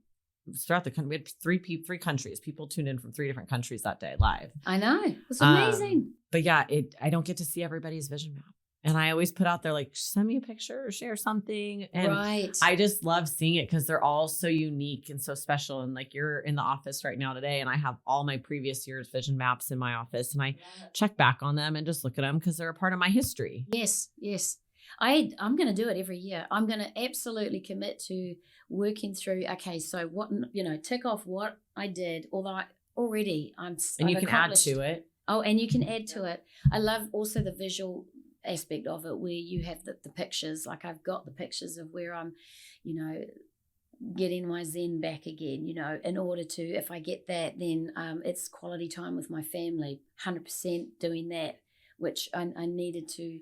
throughout the country. We had three countries. People tuned in from 3 different countries that day live. I know. It was amazing. But yeah, I don't get to see everybody's vision map. And I always put out there, send me a picture or share something. And right. I just love seeing it because they're all so unique and so special. And you're in the office right now today, and I have all my previous year's vision maps in my office, and I check back on them and just look at them because they're a part of my history. Yes. I'm going to do it every year. I'm going to absolutely commit to working through, okay, so what, tick off what I did, although and you can add to it. Oh, and you can add to it. I love also the visual aspect of it, where you have the pictures. I've got the pictures of where I'm, getting my zen back again, in order to, if I get that, then it's quality time with my family, 100% doing that, which I needed to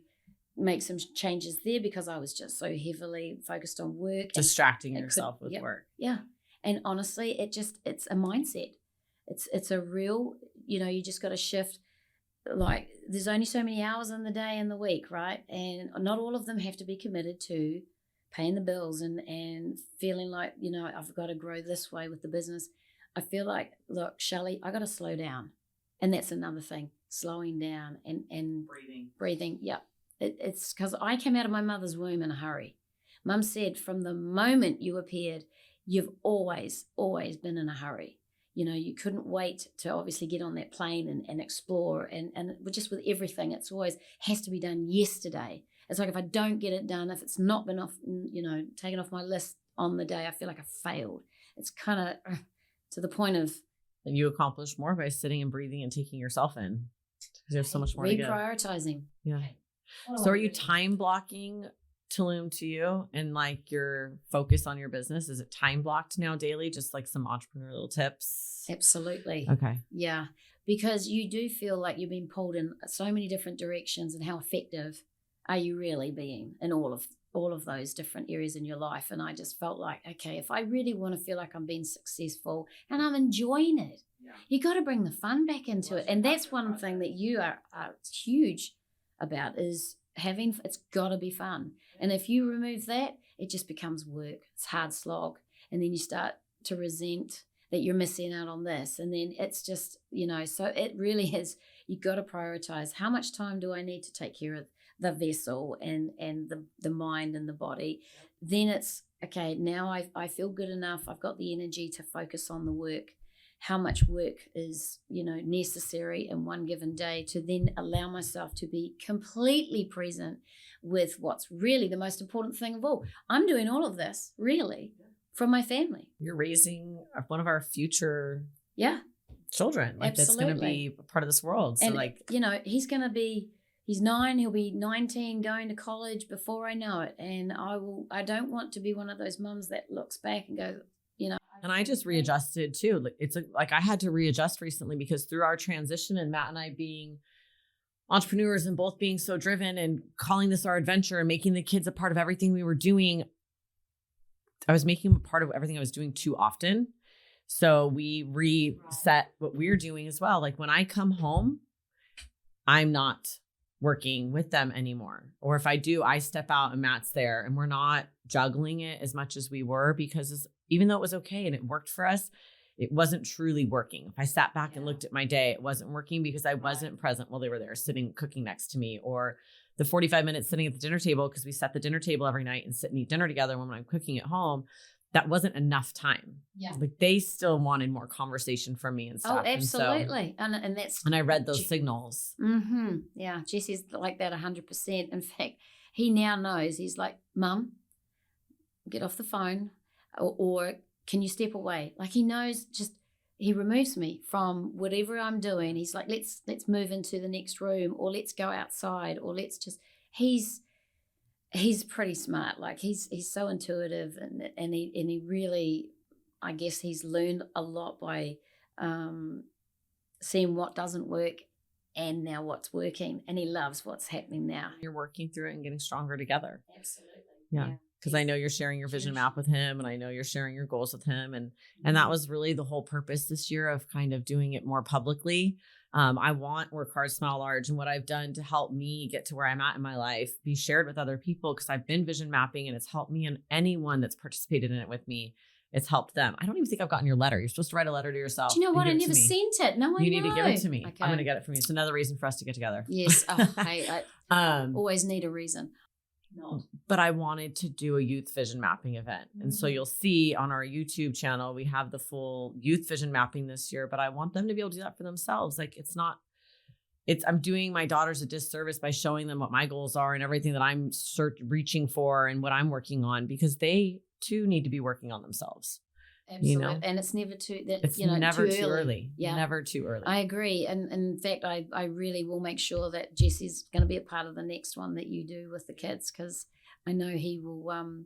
make some changes there because I was just so heavily focused on work. Distracting yourself with work. Yeah. And honestly, it's a mindset. It's a real, you just got to shift. There's only so many hours in the day and the week, right? And not all of them have to be committed to paying the bills and feeling like, I've got to grow this way with the business. I feel like, look, Shelley, I got to slow down. And that's another thing, slowing down and breathing. Yeah. It's because I came out of my mother's womb in a hurry. Mum said, from the moment you appeared, you've always been in a hurry. You couldn't wait to obviously get on that plane and explore. And just with everything, it's always has to be done yesterday. It's like if I don't get it done, if it's not been taken off my list on the day, I feel like I failed. It's kind of to the point of... And you accomplish more by sitting and breathing and taking yourself in. There's so much more to go. Reprioritizing. Yeah. So are you time blocking Tulum to you and your focus on your business? Is it time blocked now daily? Just some entrepreneurial tips? Absolutely. Okay. Yeah. Because you do feel like you've been pulled in so many different directions, and how effective are you really being in all of those different areas in your life? And I just felt like, okay, if I really want to feel like I'm being successful and I'm enjoying it, you got to bring the fun back into it. And that's one thing that you are huge about, is it's got to be fun. And if you remove that, it just becomes work. It's hard slog. And then you start to resent that you're missing out on this. And then it's just, so it really is, you got to prioritize, how much time do I need to take care of the vessel and the mind and the body? Then it's, okay, now I feel good enough. I've got the energy to focus on the work. How much work is, necessary in one given day to then allow myself to be completely present with what's really the most important thing of all. I'm doing all of this, really, from my family. You're raising one of our future children. Absolutely. That's going to be a part of this world. So and, he's 9, he'll be 19 going to college before I know it. And I don't want to be one of those mums that looks back and goes, And I just readjusted too. Like I had to readjust recently because through our transition and Matt and I being entrepreneurs and both being so driven and calling this our adventure and making the kids a part of everything we were doing, I was making them a part of everything I was doing too often. So we reset what we're doing as well. Like when I come home, I'm not working with them anymore. Or if I do, I step out and Matt's there, and we're not juggling it as much as we were, because even though it was okay and it worked for us, it wasn't truly working. If I sat back and looked at my day, it wasn't working because I wasn't present while they were there sitting, cooking next to me, or the 45 minutes sitting at the dinner table, because we set the dinner table every night and sit and eat dinner together when I'm cooking at home. That wasn't enough time. Yeah. Like they still wanted more conversation from me and stuff. Oh, absolutely. And that's. And I read those signals. Mm-hmm. Yeah. Jesse's like that 100%. In fact, he now knows. He's like, Mum, get off the phone, or can you step away? Like he knows, he removes me from whatever I'm doing. He's like, let's move into the next room, or let's go outside, or he's pretty smart. Like he's so intuitive, and he really, I guess he's learned a lot by seeing what doesn't work and now what's working, and he loves what's happening now. You're working through it and getting stronger together. Absolutely. Yeah. Because I know you're sharing your vision map with him, and I know you're sharing your goals with him. And that was really the whole purpose this year of kind of doing it more publicly. I want Work Hard, Smile Large, and what I've done to help me get to where I'm at in my life be shared with other people, because I've been vision mapping and it's helped me, and anyone that's participated in it with me, it's helped them. I don't even think I've gotten your letter. You're supposed to write a letter to yourself. Do you know what? I never sent it. No, you need to give it to me. Okay. I'm going to get it from you. It's another reason for us to get together. Yes. Oh, I always need a reason. No. But I wanted to do a youth vision mapping event. Mm-hmm. And so you'll see on our YouTube channel, we have the full youth vision mapping this year, but I want them to be able to do that for themselves. Like I'm doing my daughters a disservice by showing them what my goals are and everything that I'm reaching for and what I'm working on, because they too need to be working on themselves. Absolutely. You know? And it's never too never too early. early. Yeah. Never too early. I agree. And in fact, I really will make sure that Jesse's going to be a part of the next one that you do with the kids, because I know he will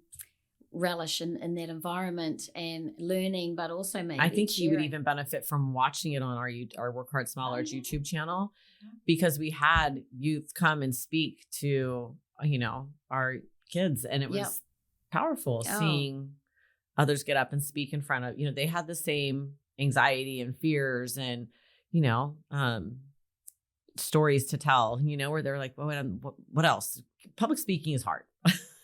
relish in that environment and learning, but also maybe I think cheering. he would even benefit from watching it on our Work Hard, Smile Large YouTube channel, because we had youth come and speak to, our kids, and it was powerful seeing others get up and speak in front of, they had the same anxiety and fears and, stories to tell, where they're like, well, what else? Public speaking is hard.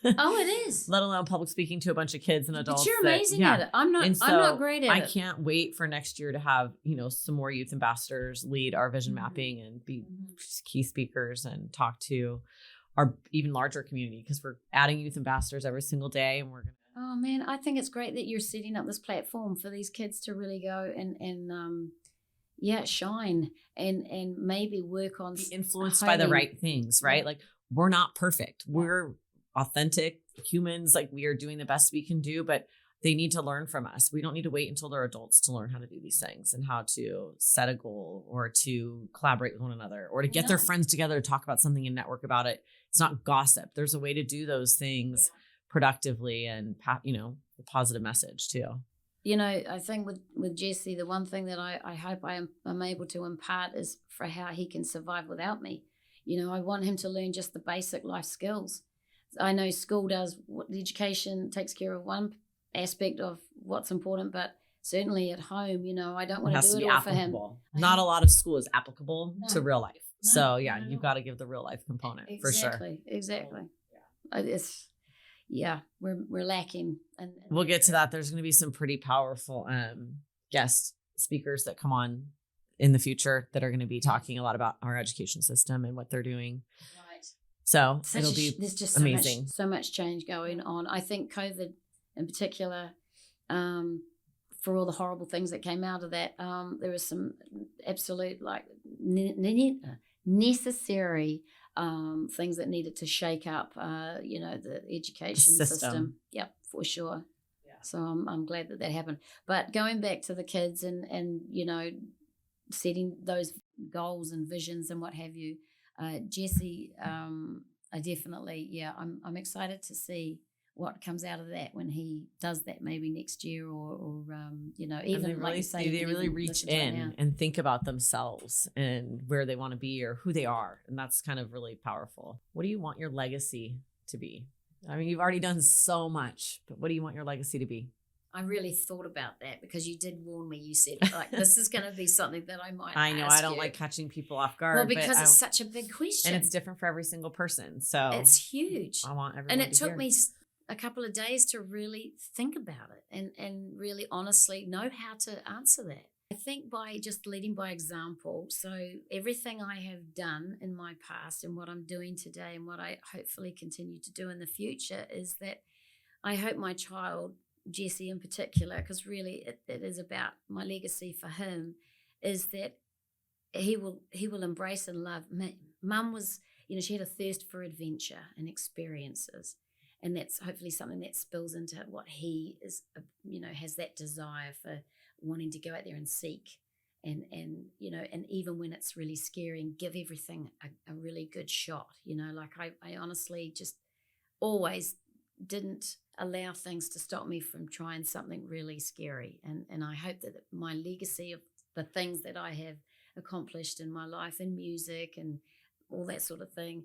Oh, it is. Let alone public speaking to a bunch of kids and adults. But you're amazing at it. I'm not great at it. I can't wait for next year to have, some more youth ambassadors lead our vision mapping and be key speakers and talk to our even larger community, because we're adding youth ambassadors every single day, and we're going to. Oh man, I think it's great that you're setting up this platform for these kids to really go and shine and maybe work on be influenced by the right things, right? Yeah. Like we're not perfect. We're authentic humans. Like we are doing the best we can do, but they need to learn from us. We don't need to wait until they're adults to learn how to do these things and how to set a goal or to collaborate with one another or to get their friends together to talk about something and network about it. It's not gossip. There's a way to do those things productively and, a positive message too. I think with Jesse, the one thing that I hope I'm able to impart is for how he can survive without me. I want him to learn just the basic life skills. I know school does what the education takes care of one aspect of what's important, but certainly at home, I don't want to do it all for him. Not a lot of school is applicable to real life. So you've got to give the real life component for sure. Exactly. We're lacking. And we'll get to that. There's going to be some pretty powerful guest speakers that come on in the future that are going to be talking a lot about our education system and what they're doing. Right. So there's just amazing. So much change going on. I think COVID in particular, for all the horrible things that came out of that, there was some absolute necessary things that needed to shake up, the education system. Yep, for sure. Yeah. So I'm glad that happened. But going back to the kids and setting those goals and visions and what have you, Jesse, I definitely, I'm excited to see what comes out of that when he does that maybe next year or even and they like you say, they really reach in and think about themselves and where they want to be or who they are. And that's kind of really powerful. What do you want your legacy to be? I mean, you've already done so much, but what do you want your legacy to be? I really thought about that because you did warn me. You said, like, this is going to be something that I might I know, ask I don't you. like catching people off guard. Well, because it's such a big question. And it's different for every single person. So it's huge. I want everyone and it to took hear. me a couple of days to really think about it and really honestly know how to answer that. I think by just leading by example. So everything I have done in my past and what I'm doing today and what I hopefully continue to do in the future is that I hope my child, Jesse in particular, because really it is about my legacy for him, is that he will embrace and love. Mum was, she had a thirst for adventure and experiences. And that's hopefully something that spills into what he is, has that desire for wanting to go out there and seek. And even when it's really scary, and give everything a really good shot. I honestly just always didn't allow things to stop me from trying something really scary. And I hope that my legacy of the things that I have accomplished in my life in music and all that sort of thing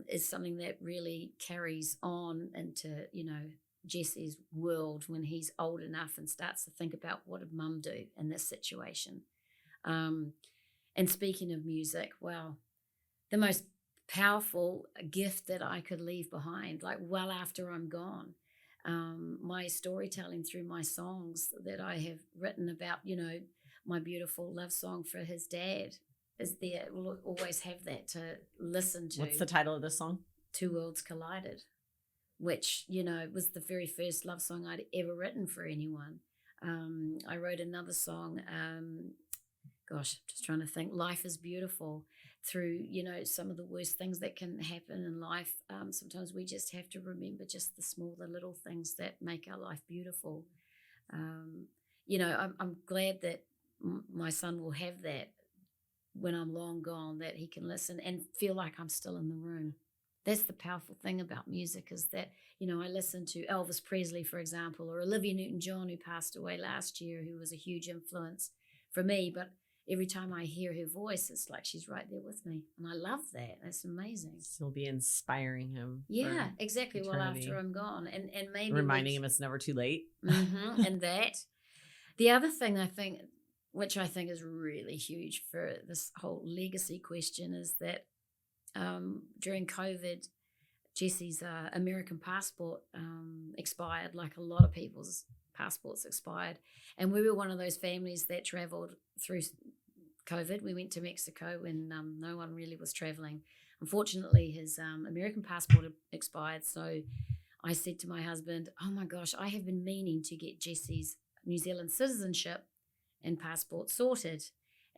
is something that really carries on into, Jesse's world when he's old enough and starts to think about what did Mum do in this situation. And speaking of music, well, the most powerful gift that I could leave behind, like well after I'm gone, my storytelling through my songs that I have written about, my beautiful love song for his dad is there. We'll always have that to listen to. What's the title of this song? Two Worlds Collided, which, was the very first love song I'd ever written for anyone. I wrote another song, just trying to think, Life is Beautiful. Through, some of the worst things that can happen in life, sometimes we just have to remember just the little things that make our life beautiful. I'm glad that my son will have that when I'm long gone, that he can listen and feel like I'm still in the room. That's the powerful thing about music, is that, I listen to Elvis Presley, for example, or Olivia Newton-John, who passed away last year, who was a huge influence for me. But every time I hear her voice, it's like she's right there with me. And I love that. That's amazing. You'll be inspiring him. Yeah, exactly. eternity. Well, after I'm gone. And maybe reminding him it's never too late. Mm-hmm, and that. The other thing which I think is really huge for this whole legacy question, is that during COVID, Jesse's American passport expired, like a lot of people's passports expired. And we were one of those families that traveled through COVID. We went to Mexico when no one really was traveling. Unfortunately, his American passport expired. So I said to my husband, oh my gosh, I have been meaning to get Jesse's New Zealand citizenship and passport sorted.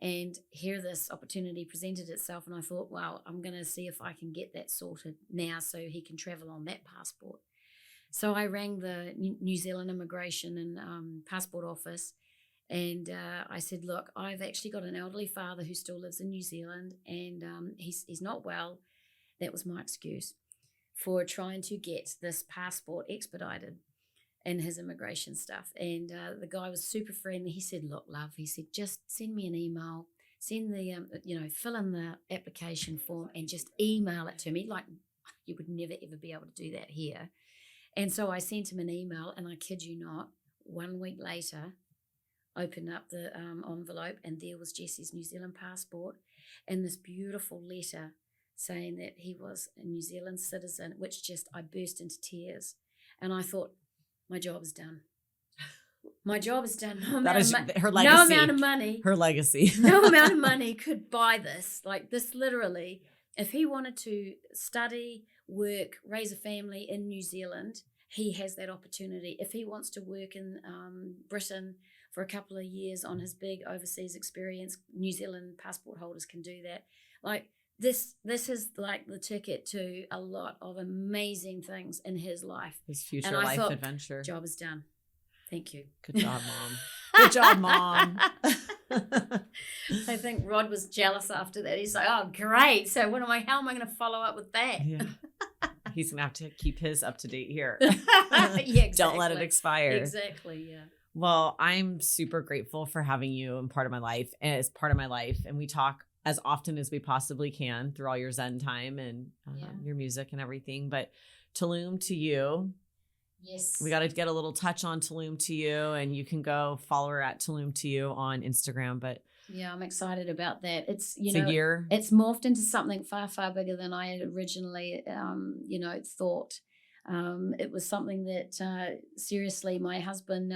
And here this opportunity presented itself, and I thought, wow, I'm going to see if I can get that sorted now so he can travel on that passport. So I rang the New Zealand Immigration and Passport Office, and I said, look, I've actually got an elderly father who still lives in New Zealand, and he's not well. That was my excuse for trying to get this passport expedited and his immigration stuff. And the guy was super friendly. He said, look, love, he said, just send me an email, send the, fill in the application form and just email it to me. Like, you would never, ever be able to do that here. And so I sent him an email, and I kid you not, 1 week later, opened up the envelope, and there was Jesse's New Zealand passport and this beautiful letter saying that he was a New Zealand citizen, which just, I burst into tears. And I thought, my job is done. My job is done. Her legacy. No amount of money. Her legacy. No amount of money could buy this. Like this, literally, if he wanted to study, work, raise a family in New Zealand, he has that opportunity. If he wants to work in Britain for a couple of years on his big overseas experience, New Zealand passport holders can do that. Like this is like the ticket to a lot of amazing things in his life. His future life adventure. Job is done. Thank you. Good job, Mom. Good job, Mom. I think Rod was jealous after that. He's like, oh, great. So how am I going to follow up with that? Yeah. He's going to have to keep his up to date here. Yeah, exactly. Don't let it expire. Exactly, yeah. Well, I'm super grateful for having you as part of my life. And we talk as often as we possibly can through all your Zen time and your music and everything. But Tulum to you. Yes. We got to get a little touch on Tulum to you, and you can go follow her at Tulum to you on Instagram. But yeah, I'm excited about that. It's a year. It's morphed into something far, far bigger than I had originally, thought. It was something that, seriously, my husband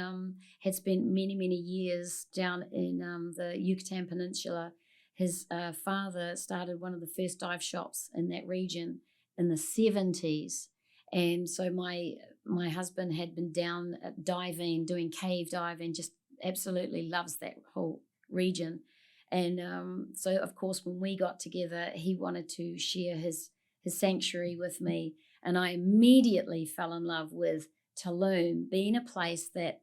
had spent many, many years down in the Yucatan Peninsula. His father started one of the first dive shops in that region in the 70s. And so my husband had been down diving, doing cave diving, just absolutely loves that whole region. And so, of course, when we got together, he wanted to share his sanctuary with me. And I immediately fell in love with Tulum being a place that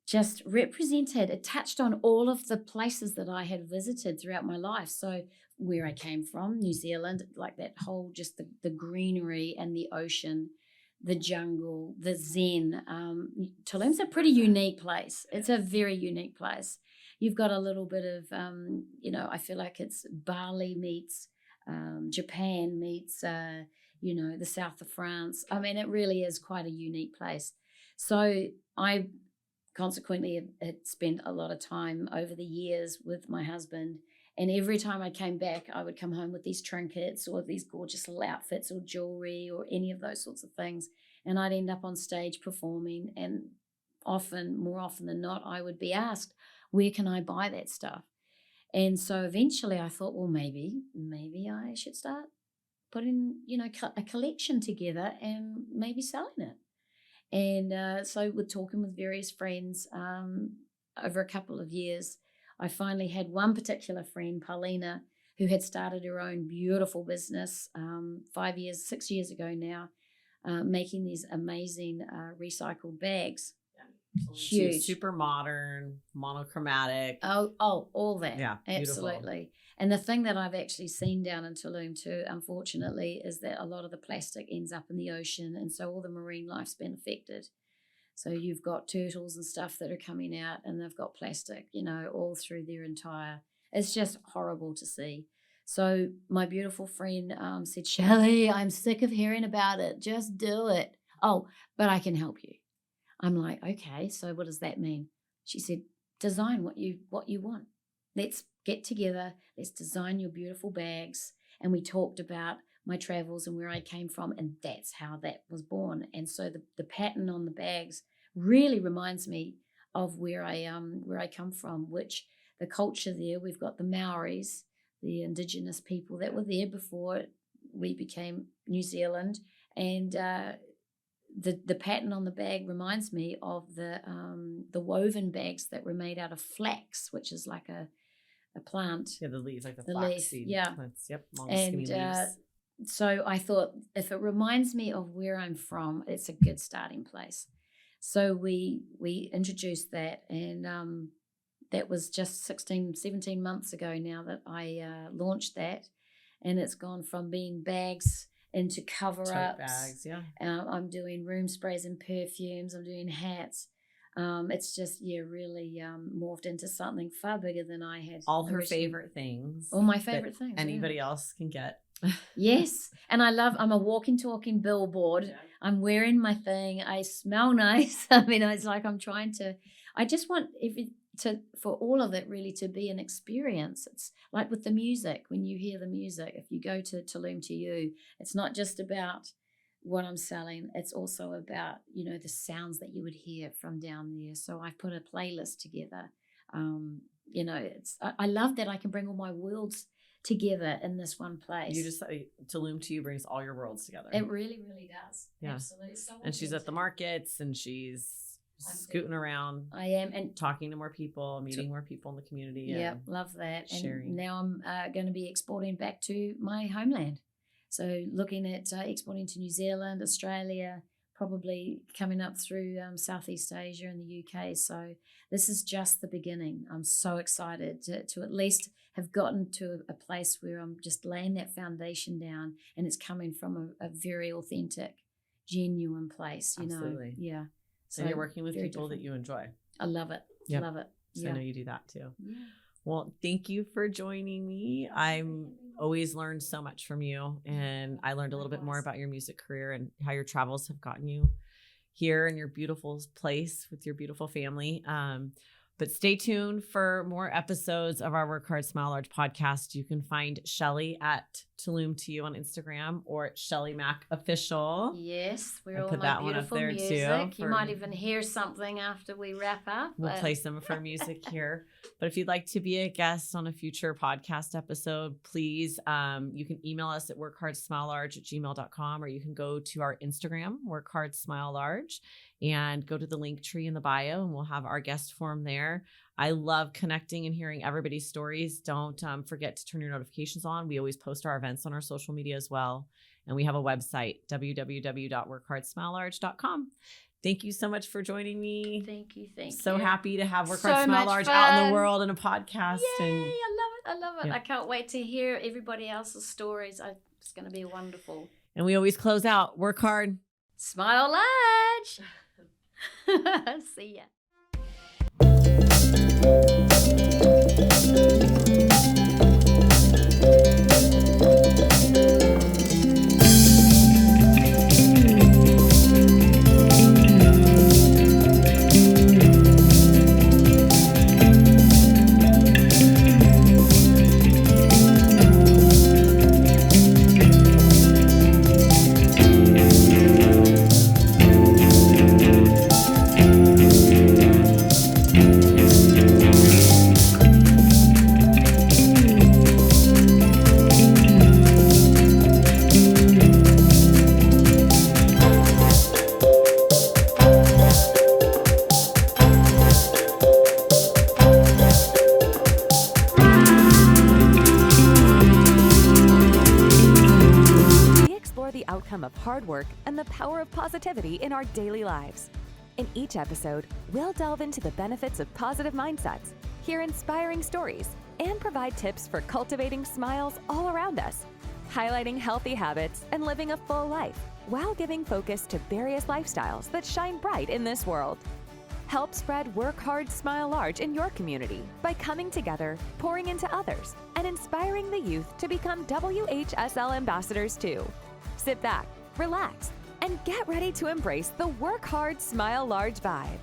just represented, it touched on all of the places that I had visited throughout my life. So where I came from, New Zealand, like that whole, just the greenery and the ocean, the jungle, the Zen. Tulum's a pretty unique place. It's a very unique place. You've got a little bit of, I feel like it's Bali meets Japan meets, the south of France. I mean, it really is quite a unique place. So I consequently had spent a lot of time over the years with my husband. And every time I came back, I would come home with these trinkets or these gorgeous little outfits or jewelry or any of those sorts of things. And I'd end up on stage performing. And more often than not, I would be asked, where can I buy that stuff? And so eventually I thought, well, maybe I should start putting, a collection together and maybe selling it. And so with talking with various friends over a couple of years, I finally had one particular friend, Paulina, who had started her own beautiful business 6 years ago now, making these amazing recycled bags. Huge, super modern, monochromatic. Oh, all that. Yeah, absolutely. Beautiful. And the thing that I've actually seen down in Tulum too, unfortunately, is that a lot of the plastic ends up in the ocean, and so all the marine life's been affected. So you've got turtles and stuff that are coming out, and they've got plastic, all through their entire. It's just horrible to see. So my beautiful friend said, Shelley, I'm sick of hearing about it. Just do it. Oh, but I can help you. I'm like, okay, so what does that mean? She said, design what you want. Let's get together. Let's design your beautiful bags. And we talked about my travels and where I came from, and that's how that was born. And so the pattern on the bags really reminds me of where I come from, which the culture there, we've got the Maoris, the indigenous people that were there before we became New Zealand, and the pattern on the bag reminds me of the woven bags that were made out of flax, which is like a plant. Yeah, the leaves, like the flaxseed plants. Yep, long skinny leaves. So I thought, if it reminds me of where I'm from, it's a good starting place. So we introduced that, and that was just 17 months ago now that I launched that, and it's gone from being bags into cover-ups. Tote bags, yeah. I'm doing room sprays and perfumes. I'm doing hats. It's just, really morphed into something far bigger than I had. All her favorite things. All my favorite things. Anybody else can get. Yes. And I'm a walking, talking billboard. Yeah. I'm wearing my thing. I smell nice. I mean, it's like I just want for all of it really to be an experience. It's like with the music, when you hear the music, if you go to Tulum to you, it's not just about what I'm selling. It's also about, the sounds that you would hear from down there. So I've put a playlist together. I love that I can bring all my worlds together in this one place. You just Tulum to you brings all your worlds together. It really, really does. Yeah. Absolutely. So and she's at the markets, and she's scooting around. I am, and talking to more people, meeting more people in the community. Yeah, love that. Sharing. And now I'm going to be exporting back to my homeland. So looking at exporting to New Zealand, Australia, probably coming up through Southeast Asia and the UK. So this is just the beginning. I'm so excited to at least have gotten to a place where I'm just laying that foundation down, and it's coming from a very authentic, genuine place, you Absolutely. know. Yeah. So you're working with people different. that you enjoy. I love it. Yep. Love it. So Yeah. I know you do that too. Yeah. Well, thank you for joining me. I'm always learned so much from you, and I learned a little bit more about your music career and how your travels have gotten you here in your beautiful place with your beautiful family. But stay tuned for more episodes of our Work Hard, Smile Large podcast. You can find Shelley at Tulum to You on Instagram or at Shelley Mac Official. Yes, we're I'll all put my that one up beautiful there, music. too, You might even hear something after we wrap up. We'll play some of her music here. But if you'd like to be a guest on a future podcast episode, please, you can email us at workhardsmilelarge@gmail.com, or you can go to our Instagram, workhardsmilelarge, and go to the link tree in the bio, and we'll have our guest form there. I love connecting and hearing everybody's stories. Don't forget to turn your notifications on. We always post our events on our social media as well. And we have a website, www.workhardsmilelarge.com. Thank you so much for joining me. Thank you. So happy to have Work So Hard, Smile much Large out in fun. the world in a podcast. Yay, I love it. Yeah. I can't wait to hear everybody else's stories. It's going to be wonderful. And we always close out, work hard. Smile large. See ya. Of hard work and the power of positivity in our daily lives. In each episode, we'll delve into the benefits of positive mindsets, hear inspiring stories, and provide tips for cultivating smiles all around us, highlighting healthy habits and living a full life while giving focus to various lifestyles that shine bright in this world. Help spread Work Hard, Smile Large in your community by coming together, pouring into others, and inspiring the youth to become WHSL ambassadors too. Sit back, relax, and get ready to embrace the Work Hard, Smile Large vibe.